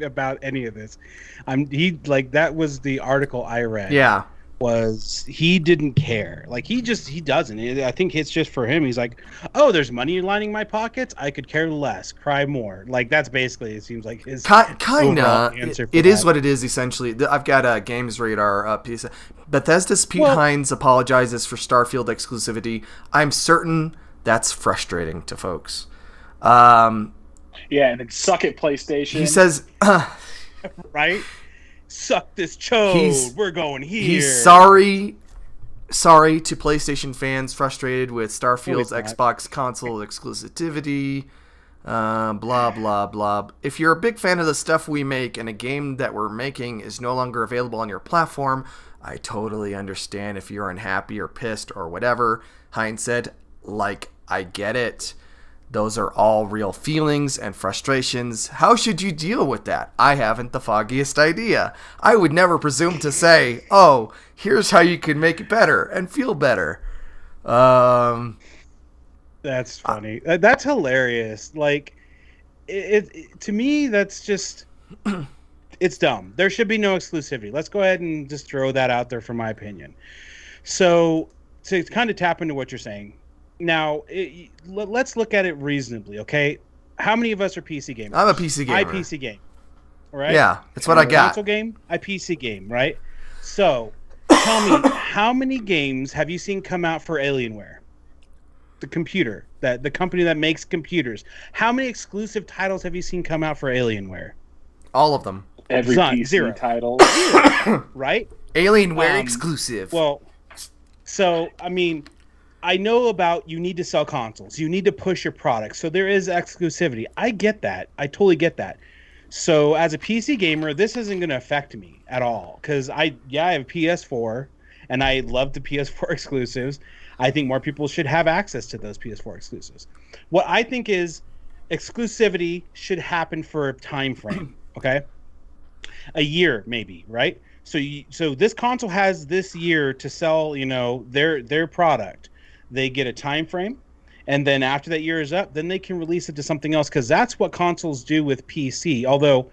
[SPEAKER 3] about any of this. That was the article I read.
[SPEAKER 1] Yeah.
[SPEAKER 3] Was he didn't care. Like he doesn't. I think it's just for him. He's like, oh, there's money lining my pockets. I could care less. Cry more. Like that's basically, it seems like his
[SPEAKER 1] kinda answer. It is what it is essentially. I've got a Games Radar piece. Bethesda's Pete Hines apologizes for Starfield exclusivity. I'm certain that's frustrating to folks.
[SPEAKER 2] Yeah, and then suck it, PlayStation.
[SPEAKER 1] He says,
[SPEAKER 3] right. Suck this chode. We're going here.
[SPEAKER 1] He's sorry to PlayStation fans frustrated with Starfield's Xbox console exclusivity. Blah, blah, blah. If you're a big fan of the stuff we make and a game that we're making is no longer available on your platform, I totally understand if you're unhappy or pissed or whatever. Hines said, I get it. Those are all real feelings and frustrations. How should you deal with that? I haven't the foggiest idea. I would never presume to say, oh, here's how you can make it better and feel better.
[SPEAKER 3] That's funny. That's hilarious. Like, it to me, that's just... It's dumb. There should be no exclusivity. Let's go ahead and just throw that out there for my opinion. So to kind of tap into what you're saying, now let's look at it reasonably, okay? How many of us are PC gamers?
[SPEAKER 1] I'm a PC gamer.
[SPEAKER 3] I PC game, right?
[SPEAKER 1] Yeah, that's what I got.
[SPEAKER 3] Console game, I PC game, right? So tell me, how many games have you seen come out for Alienware? The computer, the company that makes computers. How many exclusive titles have you seen come out for Alienware?
[SPEAKER 1] All of them.
[SPEAKER 2] Every PC
[SPEAKER 3] Zero.
[SPEAKER 2] title.
[SPEAKER 3] Right?
[SPEAKER 1] Alienware exclusive.
[SPEAKER 3] Well, so, I mean, I know about you need to sell consoles. You need to push your product. So there is exclusivity. I get that. I totally get that. So as a PC gamer, this isn't going to affect me at all. Because I have a PS4, and I love the PS4 exclusives. I think more people should have access to those PS4 exclusives. What I think is exclusivity should happen for a time frame, okay? A year, maybe, right? So this console has this year to sell, their product. They get a time frame, and then after that year is up, then they can release it to something else, because that's what consoles do with PC. Although,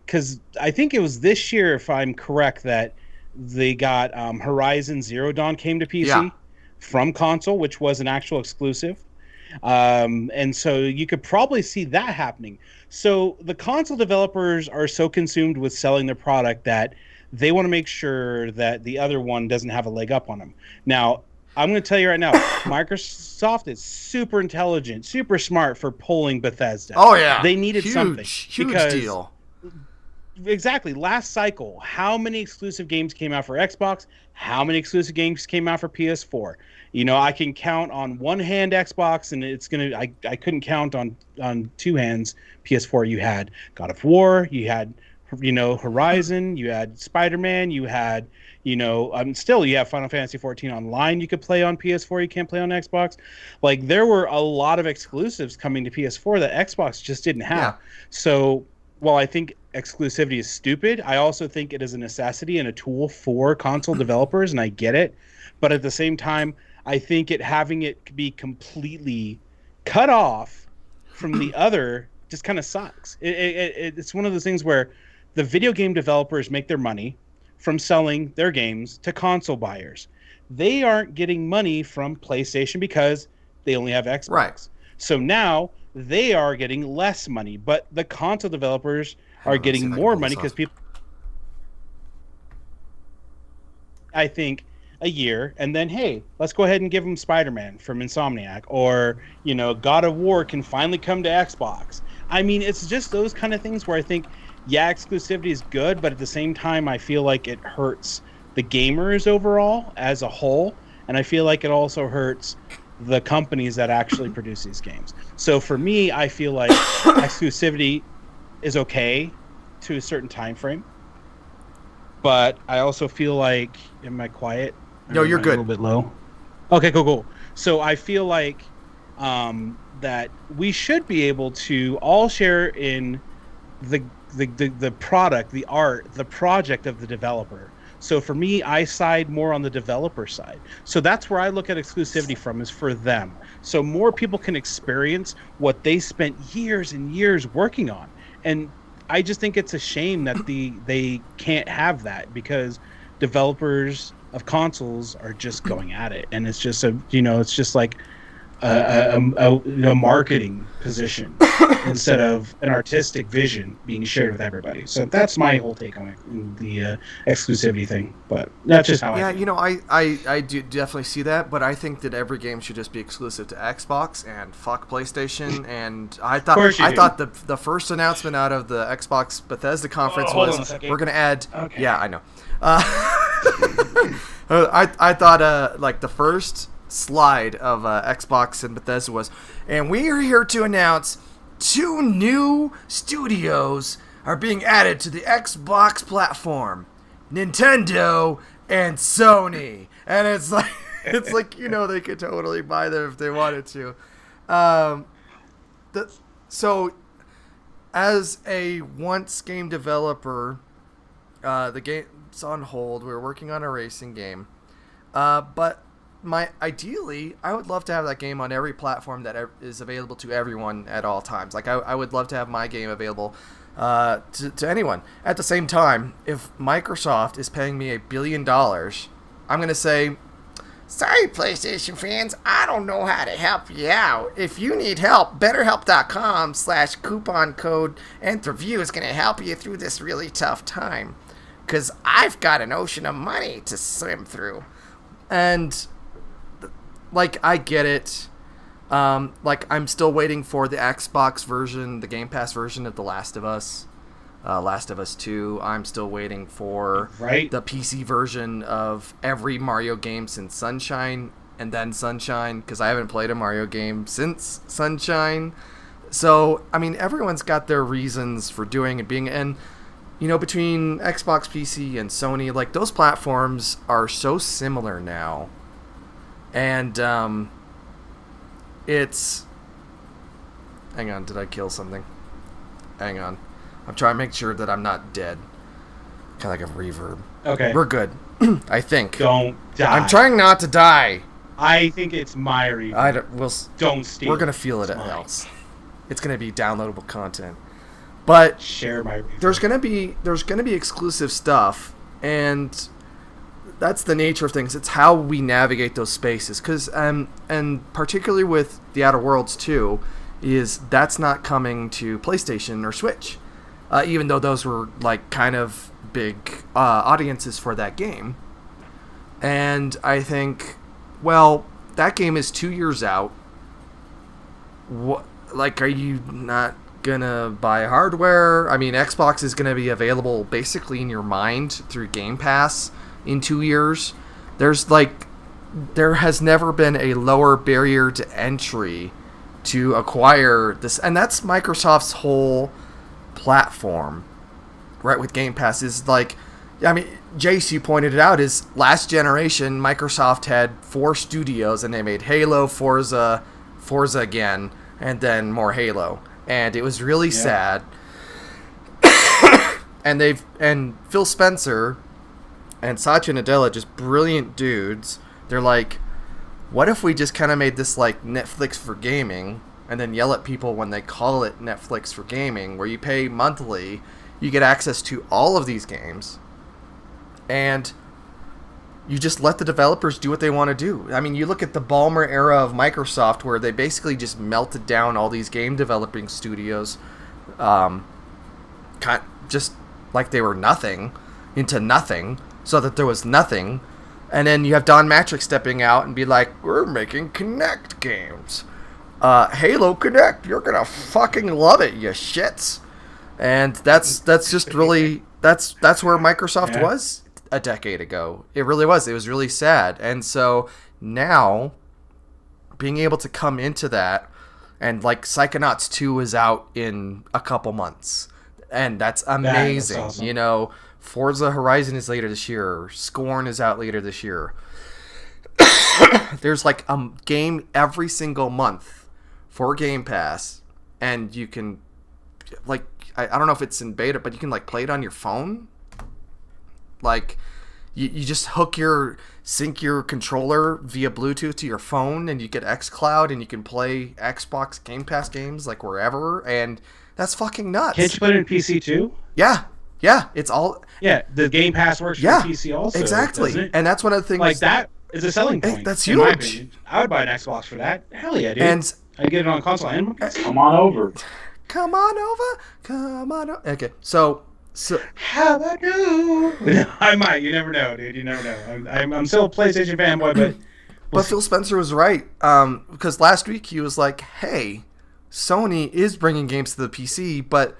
[SPEAKER 3] because I think it was this year, if I'm correct, that they got Horizon Zero Dawn came to PC from console, which was an actual exclusive. And so you could probably see that happening. So the console developers are so consumed with selling their product that they want to make sure that the other one doesn't have a leg up on them. Now, I'm going to tell you right now, Microsoft is super intelligent, super smart for pulling Bethesda.
[SPEAKER 1] Oh, yeah.
[SPEAKER 3] They needed something.
[SPEAKER 1] Huge deal.
[SPEAKER 3] Exactly. Last cycle, how many exclusive games came out for Xbox? How many exclusive games came out for PS4? I can count on one hand Xbox, and it's gonna. I couldn't count on two hands PS4. You had God of War, you had Horizon, you had Spider-Man, you had still you have Final Fantasy 14 online. You could play on PS4. You can't play on Xbox. Like, there were a lot of exclusives coming to PS4 that Xbox just didn't have.
[SPEAKER 1] Yeah.
[SPEAKER 3] So while I think exclusivity is stupid, I also think it is a necessity and a tool for console developers, and I get it. But at the same time, I think having it be completely cut off from the other just kind of sucks. It's one of those things where the video game developers make their money from selling their games to console buyers. They aren't getting money from PlayStation because they only have Xbox.
[SPEAKER 1] Right.
[SPEAKER 3] So now they are getting less money, but the console developers are getting more money because people, I think, a year, and then, hey, let's go ahead and give them Spider-Man from Insomniac, or God of War can finally come to Xbox. I mean, it's just those kind of things where I think, exclusivity is good, but at the same time, I feel like it hurts the gamers overall as a whole, and I feel like it also hurts the companies that actually produce these games. So for me, I feel like exclusivity is okay to a certain time frame, but I also feel like, am I quiet?
[SPEAKER 1] No, you're good.
[SPEAKER 3] A little bit low. Okay, cool. So I feel like that we should be able to all share in the product, the art, the project of the developer. So for me, I side more on the developer side. So that's where I look at exclusivity from, is for them. So more people can experience what they spent years and years working on. And I just think it's a shame that they can't have that, because developers of consoles are just going at it. And it's just it's just like a marketing position instead of an artistic vision being shared with everybody. So that's my whole take on the exclusivity thing. But that's just how I feel.
[SPEAKER 1] I do definitely see that, but I think that every game should just be exclusive to Xbox and fuck PlayStation. And I thought the first announcement out of the Xbox Bethesda conference was, we're going to add... Okay. Yeah, I know. I thought like the first slide of Xbox and Bethesda was, and we are here to announce 2 new studios are being added to the Xbox platform, Nintendo and Sony. And it's like they could totally buy them if they wanted to. So as a once game developer, the game's on hold. We're working on a racing game, but ideally, I would love to have that game on every platform that is available to everyone at all times. Like, I would love to have my game available to anyone. At the same time, if Microsoft is paying me $1 billion, I'm going to say, sorry, PlayStation fans, I don't know how to help you out. If you need help, betterhelp.com/coupon code Nth Review is going to help you through this really tough time. Because I've got an ocean of money to swim through. And, like, I get it. Like, I'm still waiting for the Xbox version, the Game Pass version of The Last of Us. Last of Us 2. I'm still waiting for the PC version of every Mario game since Sunshine and then Sunshine, because I haven't played a Mario game since Sunshine. So, I mean, everyone's got their reasons for doing and being, and, you know, between Xbox, PC, and Sony, like, those platforms are so similar now. And, it's... Hang on, did I kill something? Hang on. I'm trying to make sure that I'm not dead. Kind of like a reverb.
[SPEAKER 3] Okay.
[SPEAKER 1] We're good. I think.
[SPEAKER 3] Don't die.
[SPEAKER 1] I'm trying not to die.
[SPEAKER 3] I think it's my reverb. Don't steal.
[SPEAKER 1] We're going to feel it else. It's going to be downloadable content. But
[SPEAKER 3] share my reverb.
[SPEAKER 1] There's going to be exclusive stuff, and that's the nature of things. It's how we navigate those spaces, cuz and particularly with The Outer Worlds 2 is that's not coming to PlayStation or Switch. Even though those were like kind of big audiences for that game. And I think, well, that game is 2 years out. What, like, are you not gonna buy hardware? I mean, Xbox is gonna be available basically in your mind through Game Pass in 2 years. There has never been a lower barrier to entry to acquire this, and that's Microsoft's whole platform, right? With Game Pass is like, I mean, Jace, you pointed it out, is last generation Microsoft had 4 studios and they made Halo, Forza again, and then more Halo, and it was really sad. and Phil Spencer and Satya Nadella, just brilliant dudes. They're like, what if we just kind of made this like Netflix for gaming, and then yell at people when they call it Netflix for gaming, where you pay monthly, you get access to all of these games, and you just let the developers do what they want to do. I mean, you look at the Ballmer era of Microsoft, where they basically just melted down all these game developing studios, just like they were nothing, into nothing, so that there was nothing. And then you have Don Matrick stepping out and be like, we're making Kinect games. Halo Kinect, you're gonna fucking love it, you shits. And that's just really, that's where Microsoft was a decade ago. It really was. It was really sad. And so now, being able to come into that, and like Psychonauts 2 is out in a couple months. And that's amazing. That's awesome. You know, Forza Horizon is later this year. Scorn is out later this year. There's like a game every single month for Game Pass, and you can, like, I don't know if it's in beta, but you can like play it on your phone. Like, you just sync your controller via Bluetooth to your phone, and you get xCloud, and you can play Xbox Game Pass games like wherever, and that's fucking nuts.
[SPEAKER 3] Can't you put it in PC too?
[SPEAKER 1] Yeah, it's all...
[SPEAKER 3] Yeah, the Game Pass works for PC also.
[SPEAKER 1] Exactly, and that's one of the things...
[SPEAKER 3] Like, that is a selling point.
[SPEAKER 1] That's
[SPEAKER 3] in
[SPEAKER 1] huge.
[SPEAKER 3] My opinion. I would buy an Xbox for that. Hell yeah, dude.
[SPEAKER 1] And
[SPEAKER 3] I get it on console and PC.
[SPEAKER 2] Come on over.
[SPEAKER 1] Come on over. Okay, so
[SPEAKER 3] how about you? I might. You never know, dude. You never know. I'm still a PlayStation fanboy, but
[SPEAKER 1] Phil Spencer was right, because last week he was like, "Hey, Sony is bringing games to the PC, but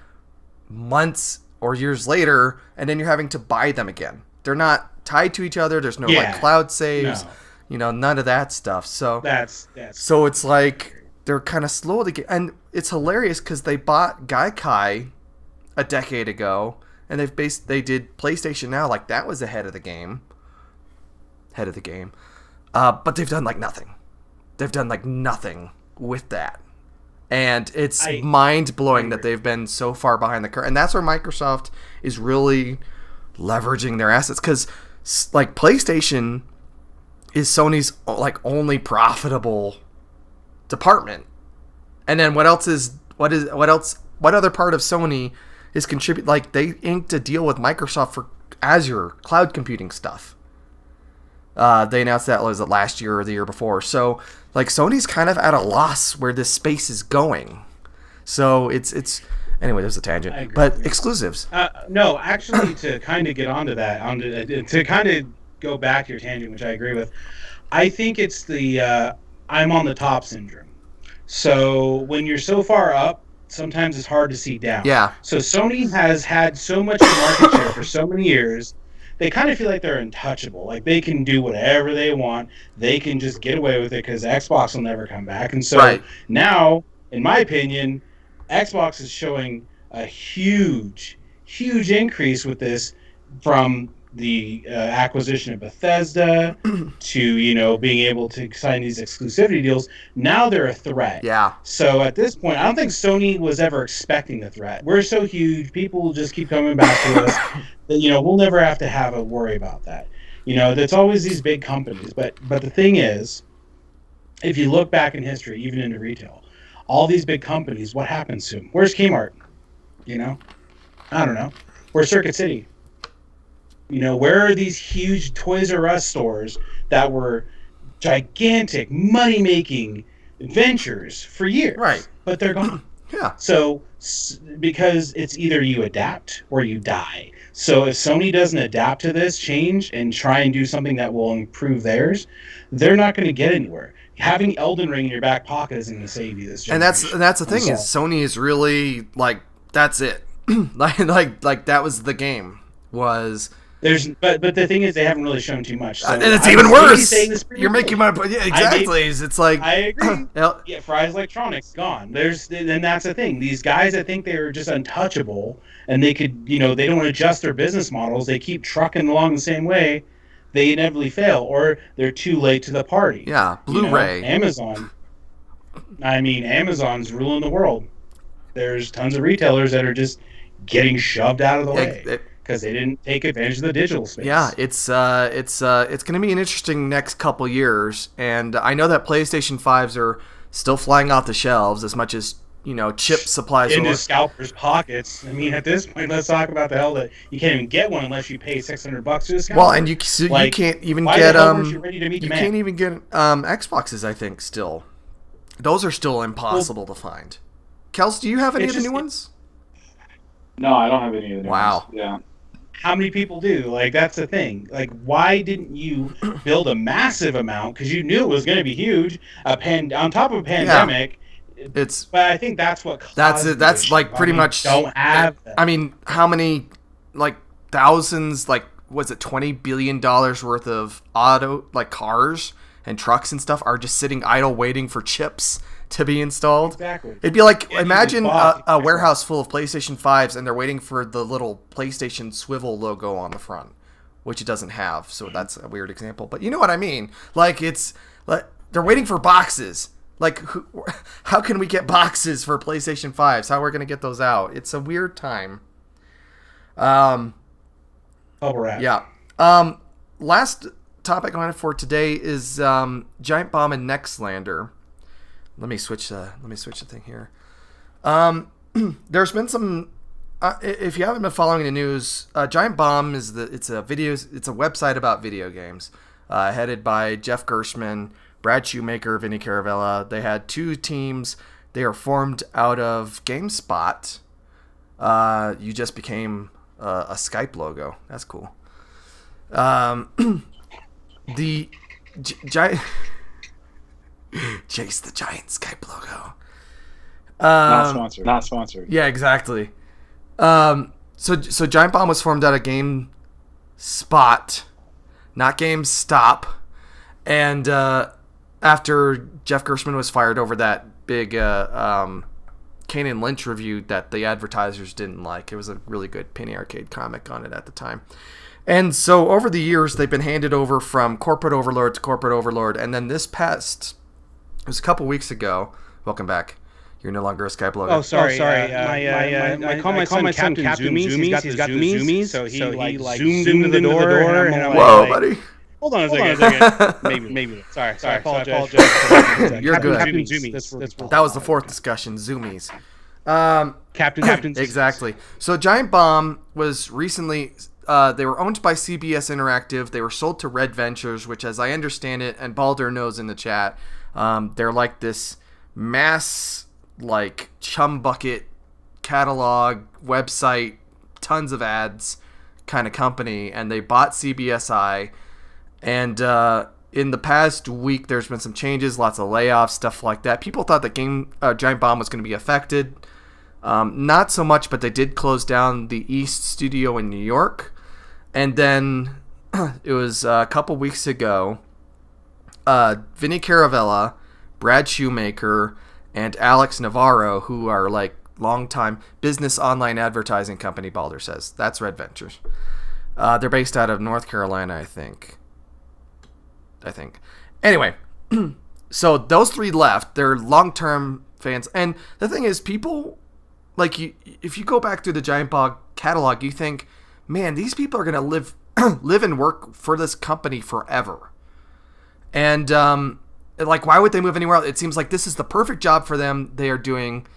[SPEAKER 1] months or years later, and then you're having to buy them again. They're not tied to each other. There's no like cloud saves, none of that stuff. So
[SPEAKER 3] that's
[SPEAKER 1] so it's like they're kind of slow to get, and it's hilarious because they bought Gaikai a decade ago, and they did PlayStation Now, like that was ahead of the game. But they've done like nothing. They've done like nothing with that. And it's mind-blowing that they've been so far behind the curve. And that's where Microsoft is really leveraging their assets. Because, like, PlayStation is Sony's, like, only profitable department. And then what other part of Sony is contribute. Like they inked a deal with Microsoft for Azure cloud computing stuff. They announced that was it last year or the year before. So like Sony's kind of at a loss where this space is going. So it's anyway. There's a tangent, but exclusives.
[SPEAKER 3] No, actually, to kind of get onto that, to kind of go back to your tangent, which I agree with. I think it's the I'm on the top syndrome. So when you're so far up, sometimes it's hard to see down.
[SPEAKER 1] Yeah.
[SPEAKER 3] So Sony has had so much market share for so many years. They kind of feel like they're untouchable. Like they can do whatever they want. They can just get away with it because Xbox will never come back. And so now, in my opinion, Xbox is showing a huge increase with this, from the acquisition of Bethesda to, being able to sign these exclusivity deals. Now they're a threat.
[SPEAKER 1] Yeah.
[SPEAKER 3] So at this point, I don't think Sony was ever expecting the threat. We're so huge, people will just keep coming back to us that, we'll never have to a worry about that. That's always these big companies. But the thing is, if you look back in history, even into retail, all these big companies, what happens to them? Where's Kmart? I don't know. Where's Circuit City? Where are these huge Toys R Us stores that were gigantic money-making ventures for years?
[SPEAKER 1] Right.
[SPEAKER 3] But they're gone.
[SPEAKER 1] Yeah.
[SPEAKER 3] So, because it's either you adapt or you die. So if Sony doesn't adapt to this change and try and do something that will improve theirs, they're not going to get anywhere. Having Elden Ring in your back pocket isn't going to save you this generation.
[SPEAKER 1] And that's the thing is Sony is really like, that's it. like that was the game.
[SPEAKER 3] But the thing is, they haven't really shown too much. So
[SPEAKER 1] and it's even worse. You're making my point. Yeah, exactly. It's like
[SPEAKER 3] I agree. Yeah, Fry's Electronics gone. And that's the thing. These guys, I think they're just untouchable, and they could, they don't adjust their business models. They keep trucking along the same way. They inevitably fail, or they're too late to the party.
[SPEAKER 1] Yeah, Blu-ray.
[SPEAKER 3] Amazon's ruling the world. There's tons of retailers that are just getting shoved out of the way because they didn't take advantage of the digital space.
[SPEAKER 1] Yeah, it's going to be an interesting next couple years, and I know that PlayStation 5s are still flying off the shelves as much as chip supplies
[SPEAKER 3] into scalpers' pockets. At this point, let's talk about the hell that you can't even get one unless you pay $600 to a scalper.
[SPEAKER 1] Well, and you can't even get can't even get Xboxes. I think still, those are still impossible to find. Kels, do you have any of the new ones?
[SPEAKER 2] No, I don't have any of the new ones.
[SPEAKER 1] Wow.
[SPEAKER 2] Yeah.
[SPEAKER 3] How many people do? That's the thing. Why didn't you build a massive amount? Because you knew it was going to be huge. On top of a pandemic.
[SPEAKER 1] Yeah.
[SPEAKER 3] But I think that's what caused
[SPEAKER 1] that's it. That's pretty much
[SPEAKER 3] don't have them.
[SPEAKER 1] How many thousands, was it $20 billion worth of cars and trucks and stuff are just sitting idle waiting for chips to be installed?
[SPEAKER 3] Exactly.
[SPEAKER 1] It'd be like, imagine a warehouse full of PlayStation 5s and they're waiting for the little PlayStation swivel logo on the front, which it doesn't have. So that's a weird example, but you know what I mean? They're waiting for boxes. How can we get boxes for PlayStation 5s? How are we going to get those out? It's a weird time.
[SPEAKER 3] Bubble wrap.
[SPEAKER 1] Yeah. Last topic I have for today is Giant Bomb and Nextlander. Let me switch the thing here. There's been some. If you haven't been following the news, Giant Bomb it's a website about video games, headed by Jeff Gershman, Brad Shoemaker, Vinny Caravella. They had two teams. They are formed out of GameSpot. You just became a Skype logo. That's cool. The giant Chase the Giant Skype logo.
[SPEAKER 2] Not sponsored.
[SPEAKER 1] Yeah, exactly. So Giant Bomb was formed out of GameSpot, not GameStop, and after Jeff Gershman was fired over that big Kane and Lynch review that the advertisers didn't like. It was a really good Penny Arcade comic on it at the time. And so over the years, they've been handed over from corporate overlord to corporate overlord. And then it was a couple weeks ago. Welcome back. You're no longer a Skype logo.
[SPEAKER 3] Oh, sorry. I call my son Captain Zoomies. He's got the zoomies. So he zoomed into the door. And I'm
[SPEAKER 1] whoa, buddy.
[SPEAKER 3] Hold on a second. Maybe. Sorry. I apologize.
[SPEAKER 1] You're good.
[SPEAKER 3] Captain Zoomies.
[SPEAKER 1] That was the fourth discussion, Zoomies.
[SPEAKER 3] Captain's
[SPEAKER 1] Exactly. So Giant Bomb was recently they were owned by CBS Interactive. They were sold to Red Ventures, which, as I understand it, and Baldur knows in the chat, they're like this mass like chum bucket catalog website, tons of ads kind of company, and they bought CBSI. And in the past week, there's been some changes, lots of layoffs, stuff like that. People thought that Giant Bomb was going to be affected. Not so much, but they did close down the East studio in New York. And then it was a couple weeks ago, Vinny Caravella, Brad Shoemaker, and Alex Navarro, who are like longtime business online advertising company, Baldur says. That's Red Ventures. They're based out of North Carolina, I think. Anyway, so those three left. They're long-term fans. And the thing is, people, like, if you go back through the Giant Bomb catalog, you think, man, these people are going to live and work for this company forever. And, like, why would they move anywhere else? It seems like this is the perfect job for them. They are doing,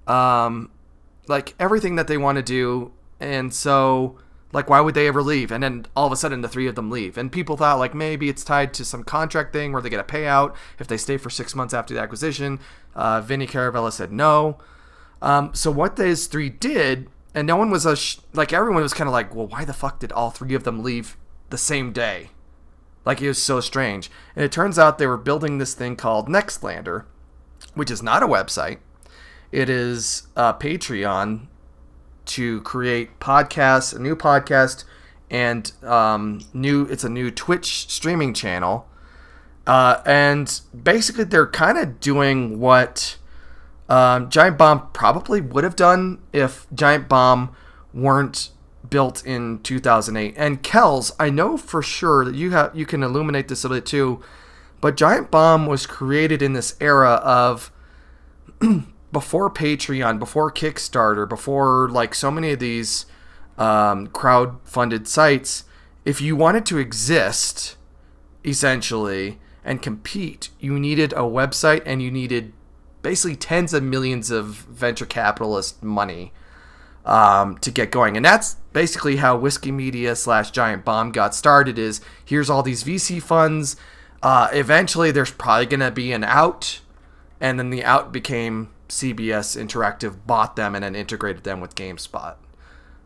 [SPEAKER 1] like, everything that they want to do. And so, like, why would they ever leave? And then all of a sudden the three of them leave. And people thought, like, maybe it's tied to some contract thing where they get a payout if they stay for 6 months after the acquisition. Vinny Caravella said no. So what those three did, and no one was, everyone was kind of like, well, why the fuck did all three of them leave the same day? Like, it was so strange. And it turns out they were building this thing called Nextlander, which is not a website. It is a Patreon to create podcasts, a new podcast, and it's a new Twitch streaming channel. And basically they're kind of doing what Giant Bomb probably would have done if Giant Bomb weren't built in 2008. And Kells, I know for sure that you can illuminate this a bit too, but Giant Bomb was created in this era of before Patreon, before Kickstarter, before like so many of these crowd-funded sites. If you wanted to exist, essentially, and compete, you needed a website and you needed basically tens of millions of venture capitalist money to get going. And that's basically how Whiskey Media / Giant Bomb got started. Is here's all these VC funds. Eventually, there's probably going to be an out, and then the out became CBS Interactive bought them and then integrated them with GameSpot.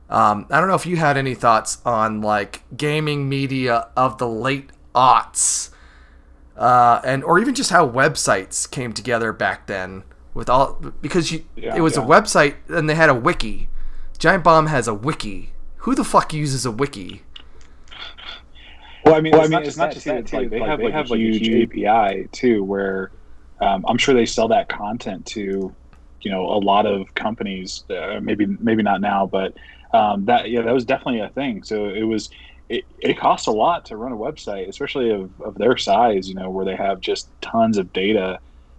[SPEAKER 1] I don't know if you had any thoughts on like gaming media of the late aughts, or even just how websites came together back then with all, because it was a website and they had a wiki. Giant Bomb has a wiki. Who the fuck uses a wiki?
[SPEAKER 2] Well, I mean, it's not just that. It's like they have a huge API too, where I'm sure they sell that content to, a lot of companies. Maybe not now, but that was definitely a thing. So it costs a lot to run a website, especially of their size. Where they have just tons of data,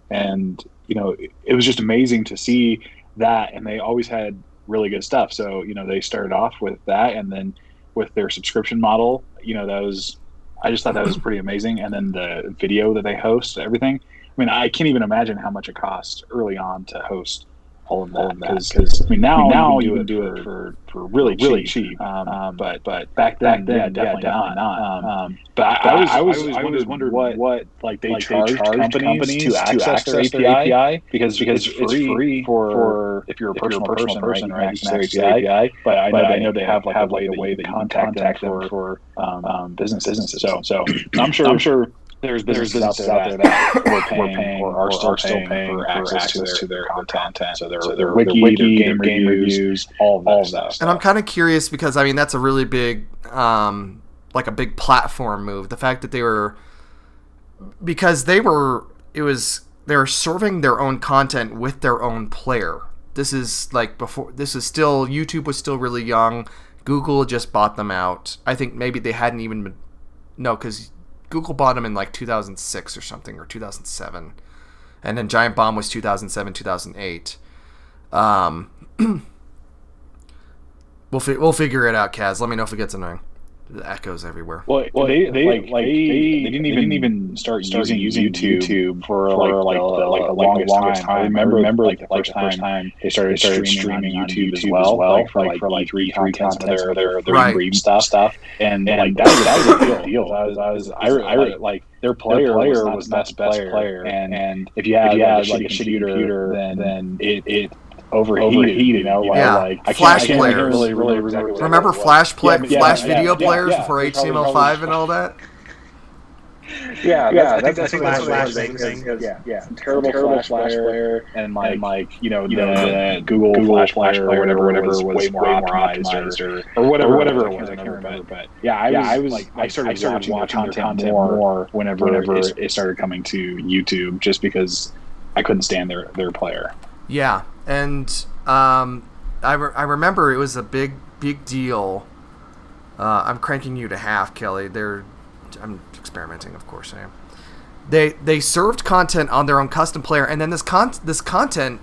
[SPEAKER 2] and it was just amazing to see that. And they always had really good stuff. So they started off with that, and then with their subscription model, I just thought that was pretty amazing. And then the video that they host, everything. I mean, I can't even imagine how much it cost early on to host all of that, because now you can do it for really cheap. But back then, definitely not. But I always wondered what like they charge companies to access their API, because it's free for if you're a personal person, right? You can access their API. But I know they have a way that you contact them for businesses. So I'm sure. There's businesses out there that we're paying or are still paying for access to their content. So their wiki, their game reviews, all of that stuff.
[SPEAKER 1] And I'm kind of curious because, I mean, that's a really big, like a big platform move. The fact that they were serving their own content with their own player. This is still, YouTube was still really young. Google just bought them out. I think maybe they hadn't even been, because Google bought them in like 2006 or something, or 2007. And then Giant Bomb was 2007, 2008. We'll figure it out, Kaz. Let me know if it gets annoying. The echoes everywhere.
[SPEAKER 2] Well, they didn't even start using YouTube for the longest time. I remember like the first time they started streaming on YouTube as well, like for E3 content, for their
[SPEAKER 1] Right.
[SPEAKER 2] stuff, and like that was a big deal. I like their player was the best player, and if you had like a shitty computer, then it overheated, you know, like
[SPEAKER 1] Flash
[SPEAKER 2] I can't
[SPEAKER 1] players.
[SPEAKER 2] really
[SPEAKER 1] Remember Flash video players
[SPEAKER 2] yeah,
[SPEAKER 1] before HTML5 and all that?
[SPEAKER 2] That's
[SPEAKER 3] Flash
[SPEAKER 2] thing. Yeah, terrible Flash player, and like the Google Flash player or whatever was way more optimized or whatever it was. I can't remember, but I started watching their content more whenever it started coming to YouTube, just because I couldn't stand their player.
[SPEAKER 1] Yeah, and I remember it was a big deal. I'm cranking you to half, Kelly. I'm experimenting, of course I am. They served content on their own custom player, and then this content,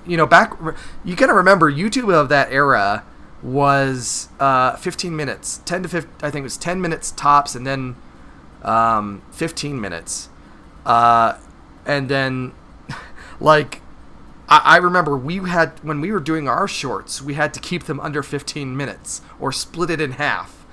[SPEAKER 1] you gotta remember, YouTube of that era was 15 minutes, 10 to 15, I think it was 10 minutes tops, and then 15 minutes, and then like. I remember when we were doing our shorts, we had to keep them under 15 minutes or split it in half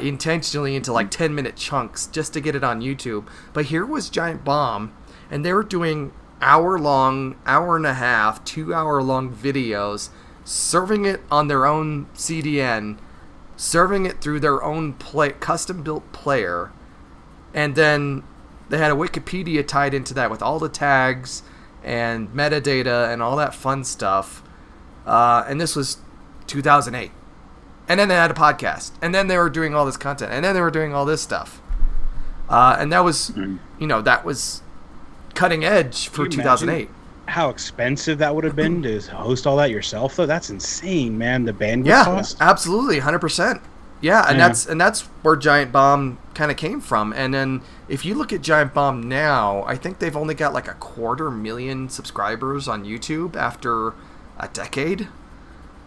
[SPEAKER 1] intentionally into like 10-minute chunks just to get it on YouTube. But here was Giant Bomb, and they were doing hour and a half, 2-hour-long videos, serving it on their own CDN, serving it through their own custom-built player, and then they had a Wikipedia tied into that with all the tags and metadata and all that fun stuff, and this was 2008. And then they had a podcast, and then they were doing all this content, and then they were doing all this stuff, and that was that was cutting edge for 2008.
[SPEAKER 3] How expensive that would have been to host all that yourself, though? That's insane, man. The bandwidth cost.
[SPEAKER 1] Absolutely, 100%. Yeah, and that's where Giant Bomb kind of came from. And then if you look at Giant Bomb now, I think they've only got like 250,000 subscribers on YouTube after a decade,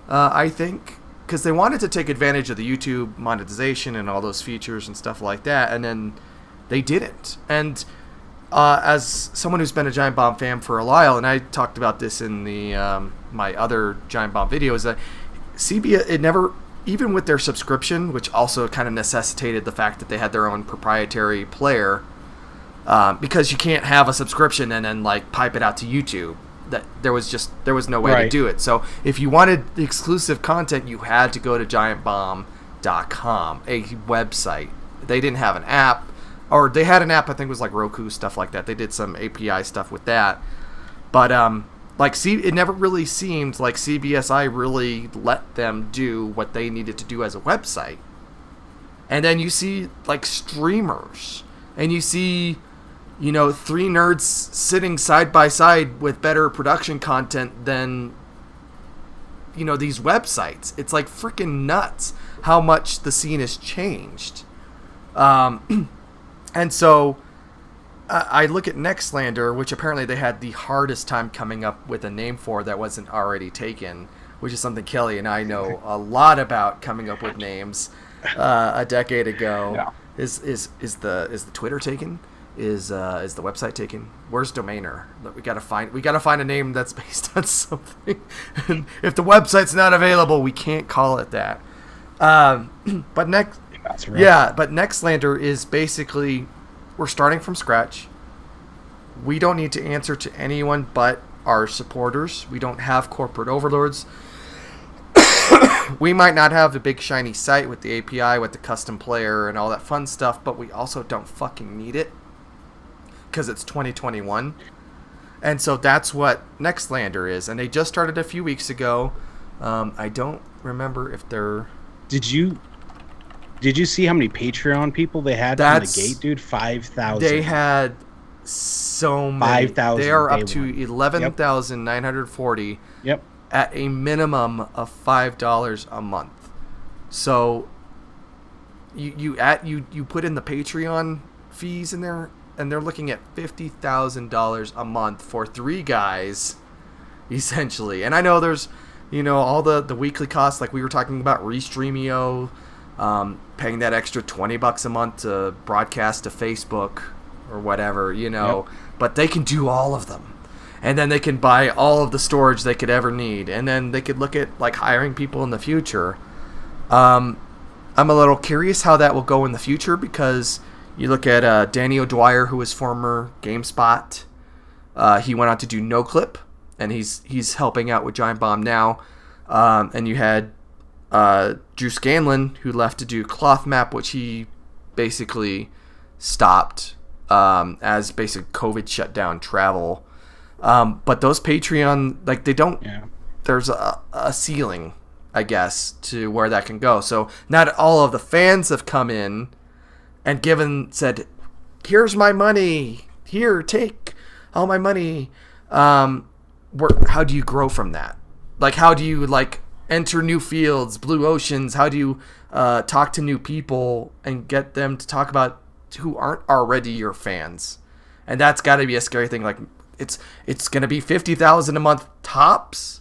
[SPEAKER 1] I think, because they wanted to take advantage of the YouTube monetization and all those features and stuff like that, and then they didn't. And as someone who's been a Giant Bomb fan for a while, and I talked about this in the my other Giant Bomb videos, that CBS, it never... Even with their subscription, which also kind of necessitated the fact that they had their own proprietary player, because you can't have a subscription and then like pipe it out to YouTube. That there was no way to do it. So if you wanted exclusive content, you had to go to giantbomb.com, a website. They didn't have an app, or they had an app, I think it was like Roku, stuff like that. They did some API stuff with that, but it never really seemed like CBSI really let them do what they needed to do as a website. And then you see like streamers, and you see, three nerds sitting side by side with better production content than, these websites. It's like freaking nuts how much the scene has changed. And so I look at Nextlander, which apparently they had the hardest time coming up with a name for that wasn't already taken, which is something Kelly and I know a lot about, coming up with names. A decade ago, is the Twitter taken? Is the website taken? Where's Domainer? We gotta find a name that's based on something. And if the website's not available, we can't call it that. But Nextlander is basically, we're starting from scratch. We don't need to answer to anyone but our supporters. We don't have corporate overlords. We might not have the big shiny site with the API, with the custom player and all that fun stuff, but we also don't fucking need it because it's 2021. And so that's what Nextlander is. And they just started a few weeks ago. I don't remember if they're...
[SPEAKER 3] Did you see how many Patreon people they had on the gate, dude? 5,000.
[SPEAKER 1] They had so many.
[SPEAKER 3] 5,000.
[SPEAKER 1] They are up to 11,940.
[SPEAKER 3] Yep.
[SPEAKER 1] At a minimum of $5 a month. So you put in the Patreon fees in there, and they're looking at $50,000 a month for 3 guys, essentially. And I know there's, all the weekly costs, like we were talking about Restreamio, paying that extra $20 a month to broadcast to Facebook or whatever, Yep. But they can do all of them. And then they can buy all of the storage they could ever need. And then they could look at like hiring people in the future. I'm a little curious how that will go in the future, because you look at Danny O'Dwyer, who was former GameSpot. He went on to do NoClip, and he's helping out with Giant Bomb now. And you had Drew Scanlon, who left to do Cloth Map, which he basically stopped as basic COVID shut down travel. But those Patreon, like, they don't. Yeah. There's a ceiling, I guess, to where that can go. So not all of the fans have come in and said, "Here's my money. Here, take all my money." How do you grow from that? Like, how do you enter new fields, blue oceans? How do you talk to new people and get them to talk about who aren't already your fans? And that's got to be a scary thing. Like, it's going to be $50,000 a month tops,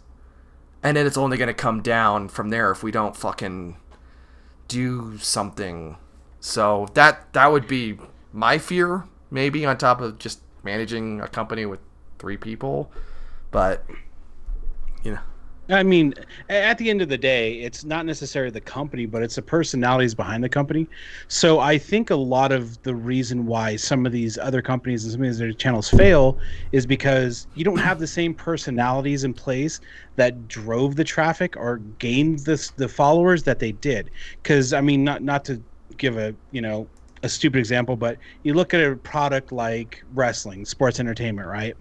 [SPEAKER 1] and then it's only going to come down from there if we don't fucking do something. So that would be my fear, maybe, on top of just managing a company with 3 people. But
[SPEAKER 3] I mean, at the end of the day, it's not necessarily the company, but it's the personalities behind the company. So I think a lot of the reason why some of these other companies and some of these channels fail is because you don't have the same personalities in place that drove the traffic or gained the followers that they did. Because, I mean, not to give a stupid example, but you look at a product like wrestling, sports entertainment, right?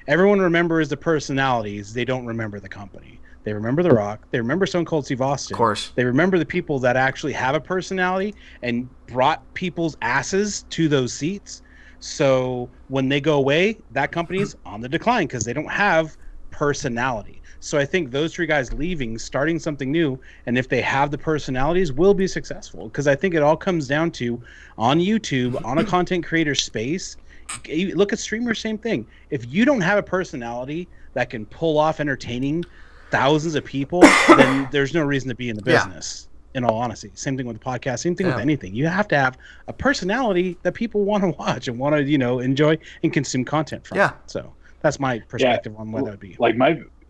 [SPEAKER 3] Everyone remembers the personalities. They don't remember the company. They remember The Rock. They remember Stone Cold Steve Austin.
[SPEAKER 1] Of course.
[SPEAKER 3] They remember the people that actually have a personality and brought people's asses to those seats. So when they go away, that company's on the decline because they don't have personality. So I think those 3 guys leaving, starting something new, and if they have the personalities, will be successful. Because I think it all comes down to, on YouTube, on a content creator space, you look at streamers, same thing. If you don't have a personality that can pull off entertaining thousands of people, then there's no reason to be in the business. In all honesty, same thing with the podcast, same thing with anything. You have to have a personality that people want to watch and want to enjoy and consume content from. Yeah. So that's my perspective on what that would be.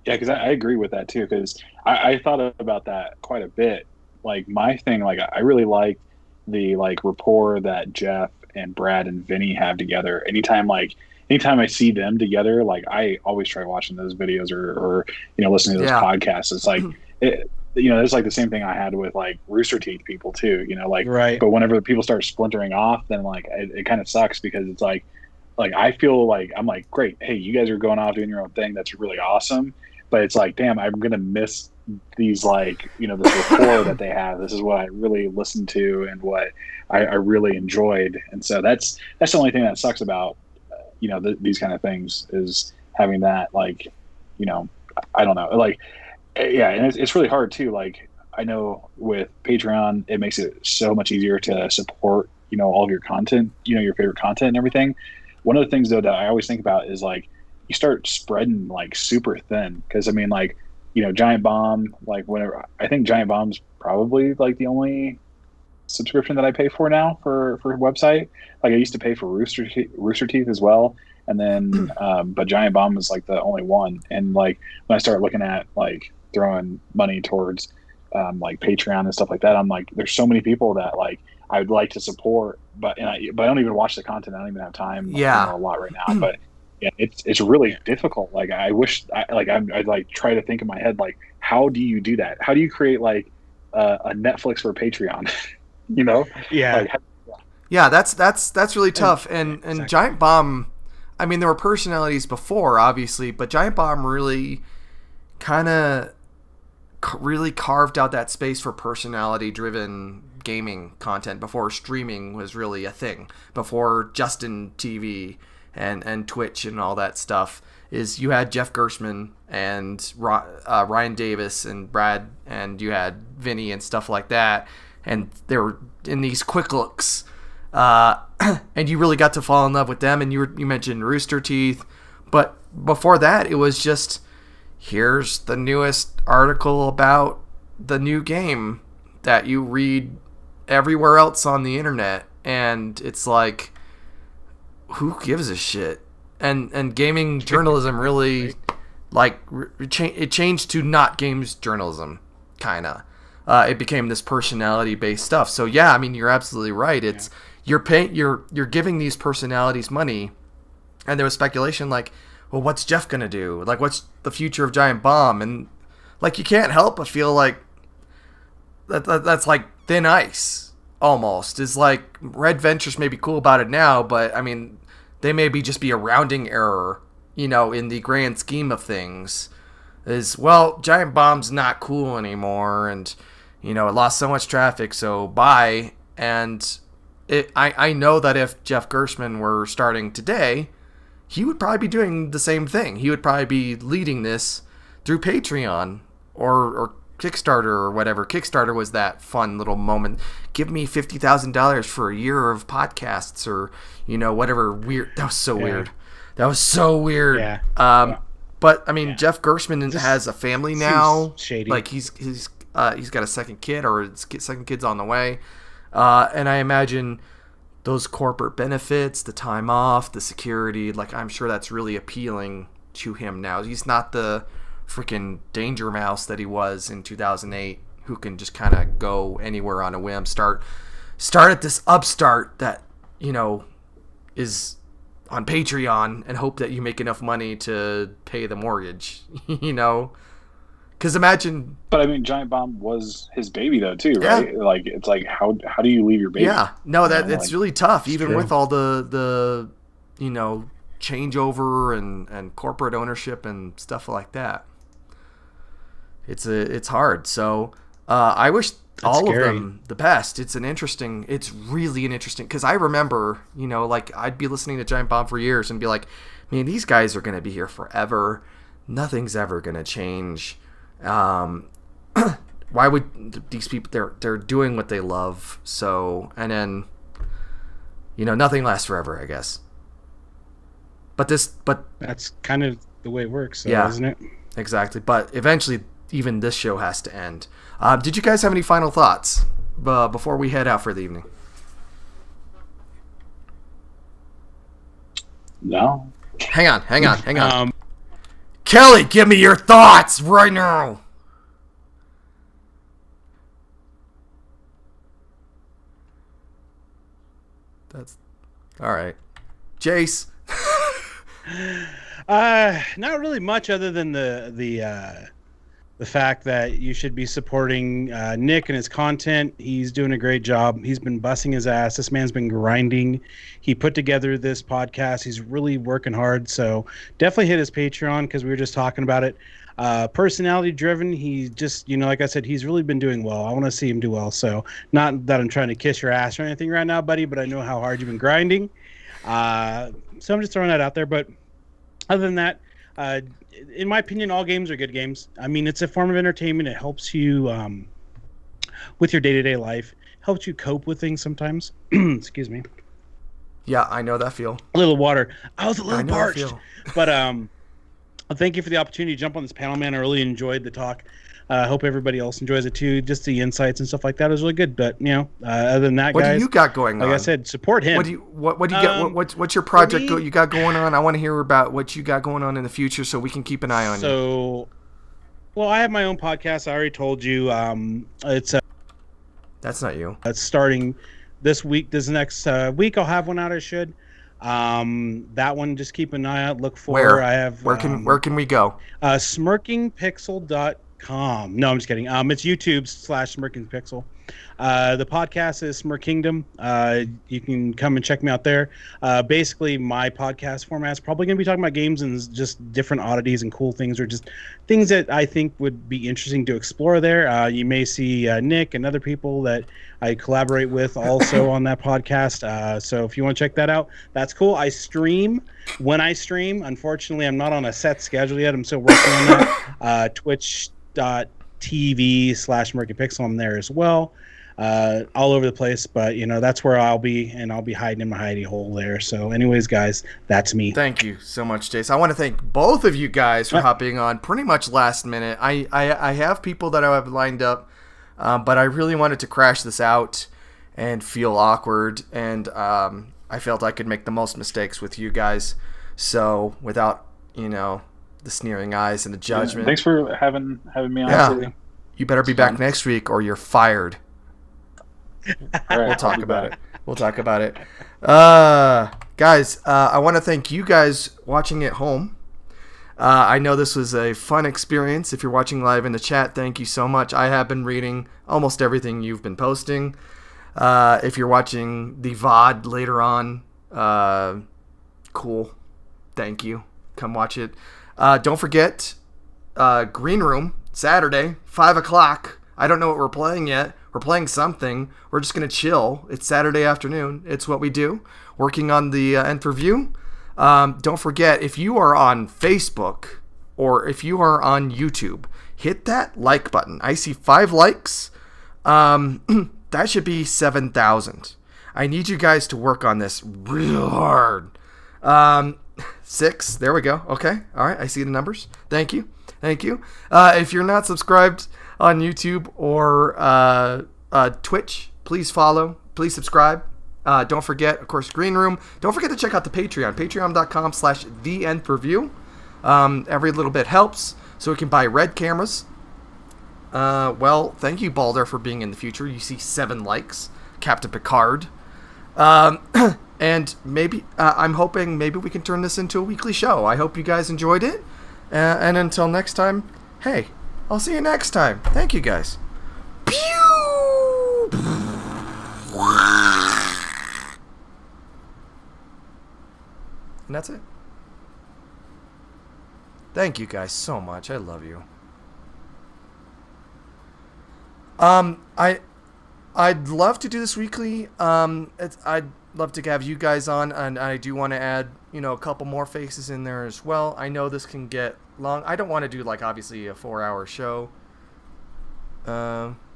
[SPEAKER 2] Because I agree with that too. Because I thought about that quite a bit. Like, my thing, I really like the rapport that Jeff and Brad and Vinny have together. Anytime I see them together, I always try watching those videos or listening to those podcasts. It's there's the same thing I had with Rooster Teeth people too, right. But whenever people start splintering off, then it kind of sucks, because it's I feel like I'm great. Hey, you guys are going off doing your own thing. That's really awesome. But it's damn, I'm going to miss these this rapport that they have. This is what I really listened to and what I really enjoyed. And so that's the only thing that sucks about these kind of things, is having that I don't know, and it's really hard too. I know with Patreon, it makes it so much easier to support all of your content, your favorite content and everything. One of the things though that I always think about is you start spreading super thin, because I mean Giant Bomb, whenever, I think Giant Bomb's probably the only subscription that I pay for now for a website. I used to pay for Rooster Teeth as well, and then but Giant Bomb was the only one. And when I start looking at throwing money towards Patreon and stuff like that, I'm there's so many people that I would like to support, but I don't even watch the content. I don't even have time a lot right now. But yeah, it's really difficult. I wish I'd try to think in my head how do you do that? How do you create a Netflix for Patreon?
[SPEAKER 1] Yeah, that's really tough. And exactly. Giant Bomb, I mean, there were personalities before, obviously, but Giant Bomb really really carved out that space for personality-driven gaming content before streaming was really a thing. Before Justin TV and Twitch and all that stuff, is you had Jeff Gershman and Ryan Davis and Brad, and you had Vinny and stuff like that, and they were in these quick looks, and you really got to fall in love with them. And you mentioned Rooster Teeth, but before that it was just, here's the newest article about the new game that you read everywhere else on the internet, and it's like, who gives a shit? And gaming journalism really, like, it changed to not games journalism, kind of. It became this personality-based stuff. So yeah, I mean, you're absolutely right. It's you're giving these personalities money, and there was speculation like, well, what's Jeff gonna do? Like, what's the future of Giant Bomb? And like, you can't help but feel like that's like thin ice almost. Is like Red Ventures may be cool about it now, but I mean, they may just be a rounding error, in the grand scheme of things. Is, well, Giant Bomb's not cool anymore, and it lost so much traffic, so bye. And I know that if Jeff Gerstmann were starting today, he would probably be doing the same thing. He would probably be leading this through Patreon or Kickstarter or whatever. Kickstarter was that fun little moment. Give me $50,000 for a year of podcasts, or whatever weird. That was so weird. That was so weird.
[SPEAKER 3] Yeah.
[SPEAKER 1] But I mean, Jeff Gerstmann has a family now.
[SPEAKER 3] Shady.
[SPEAKER 1] Like he's got a second kid, or his second kid's on the way. And I imagine those corporate benefits, the time off, the security, like, I'm sure that's really appealing to him now. He's not the freaking danger mouse that he was in 2008, who can just kind of go anywhere on a whim. Start at this upstart that, is on Patreon, and hope that you make enough money to pay the mortgage, Because imagine...
[SPEAKER 2] But I mean, Giant Bomb was his baby, though, too, right? Yeah. Like, it's like, how do you leave your baby?
[SPEAKER 1] Yeah. No, it's really tough, even with all the changeover and corporate ownership and stuff like that. It's hard. So I wish all of them the best. It's really an interesting... Because I remember, like, I'd be listening to Giant Bomb for years and be like, man, these guys are going to be here forever. Nothing's ever going to change. Why would these people, they're doing what they love, so, and then nothing lasts forever, I guess. But
[SPEAKER 3] that's kind of the way it works, though, isn't it?
[SPEAKER 1] Exactly. But eventually even this show has to end. Did you guys have any final thoughts before we head out for the evening?
[SPEAKER 2] No.
[SPEAKER 1] Hang on. Kelly, give me your thoughts right now. That's all right. Jace.
[SPEAKER 3] Not really much other than the fact that you should be supporting Nick and his content. He's doing a great job. He's been busting his ass. This man's been grinding. He put together this podcast. He's really working hard. So definitely hit his Patreon, because we were just talking about it. Personality driven. He just, like I said, he's really been doing well. I want to see him do well. So not that I'm trying to kiss your ass or anything right now, buddy, but I know how hard you've been grinding. So I'm just throwing that out there. But other than that, in my opinion, all games are good games. I mean, it's a form of entertainment. It helps you with your day-to-day life. Helps you cope with things sometimes. Excuse me.
[SPEAKER 1] Yeah, I know that feel.
[SPEAKER 3] A little water. I was a little parched. But thank you for the opportunity to jump on this panel, man. I really enjoyed the talk. I hope everybody else enjoys it too. Just the insights and stuff like that was really good. But other than that,
[SPEAKER 1] what
[SPEAKER 3] guys,
[SPEAKER 1] do you got going on?
[SPEAKER 3] Like I said, support him.
[SPEAKER 1] What do you get? What's your project you got going on? I want to hear about what you got going on in the future, so we can keep an eye on you.
[SPEAKER 3] Well, I have my own podcast. I already told you. It's
[SPEAKER 1] that's not you.
[SPEAKER 3] It's starting this week. This next week, I'll have one out. I should. That one, just keep an eye out. Look for.
[SPEAKER 1] Where
[SPEAKER 3] I have.
[SPEAKER 1] Where can we go?
[SPEAKER 3] Smirkingpixel.com. No, I'm just kidding. It's YouTube/SmirkingPixel. The podcast is Smirk Kingdom. You can come and check me out there. Basically, my podcast format is probably going to be talking about games and just different oddities and cool things, or just things that I think would be interesting to explore there. You may see Nick and other people that I collaborate with also on that podcast. So if you want to check that out, that's cool. I stream when I stream. Unfortunately, I'm not on a set schedule yet. I'm still working on that. Twitch.tv/SmirkingPixel. I'm there as well. All over the place, but that's where I'll be, and I'll be hiding in my hidey hole there. So anyways, guys, that's me.
[SPEAKER 1] Thank you so much, Jace. I want to thank both of you guys for hopping on pretty much last minute. I have people that I have lined up, but I really wanted to crash this out and feel awkward, and I felt I could make the most mistakes with you guys. So without, the sneering eyes and the judgment.
[SPEAKER 2] Thanks for having me on.
[SPEAKER 1] Yeah. You better be back next week or you're fired.
[SPEAKER 2] All right,
[SPEAKER 1] We'll talk about it. Guys, I want to thank you guys watching at home. I know this was a fun experience. If you're watching live in the chat, thank you so much. I have been reading almost everything you've been posting. If you're watching the VOD later on, cool. Thank you. Come watch it. Don't forget, Green Room, Saturday, 5 o'clock. I don't know what we're playing yet. We're playing something. We're just going to chill. It's Saturday afternoon. It's what we do. Working on the Nth Review. Don't forget, if you are on Facebook or if you are on YouTube, hit that like button. I see 5 likes. That should be 7,000. I need you guys to work on this real hard. 6. There we go. Okay. All right. I see the numbers. Thank you. If you're not subscribed on YouTube or Twitch, please follow. Please subscribe. Don't forget, of course, Green Room. Don't forget to check out the Patreon. Patreon.com/The Nth Review. Every little bit helps, so we can buy red cameras. Well, thank you, Balder, for being in the future. You see 7 likes. Captain Picard. And maybe, I'm hoping maybe we can turn this into a weekly show. I hope you guys enjoyed it. And until next time, hey, I'll see you next time. Thank you, guys. Pew! And that's it. Thank you guys so much. I love you. I'd love to do this weekly. I'd love to have you guys on, and I do want to add, a couple more faces in there as well. I know this can get long. I don't want to do obviously a 4-hour show.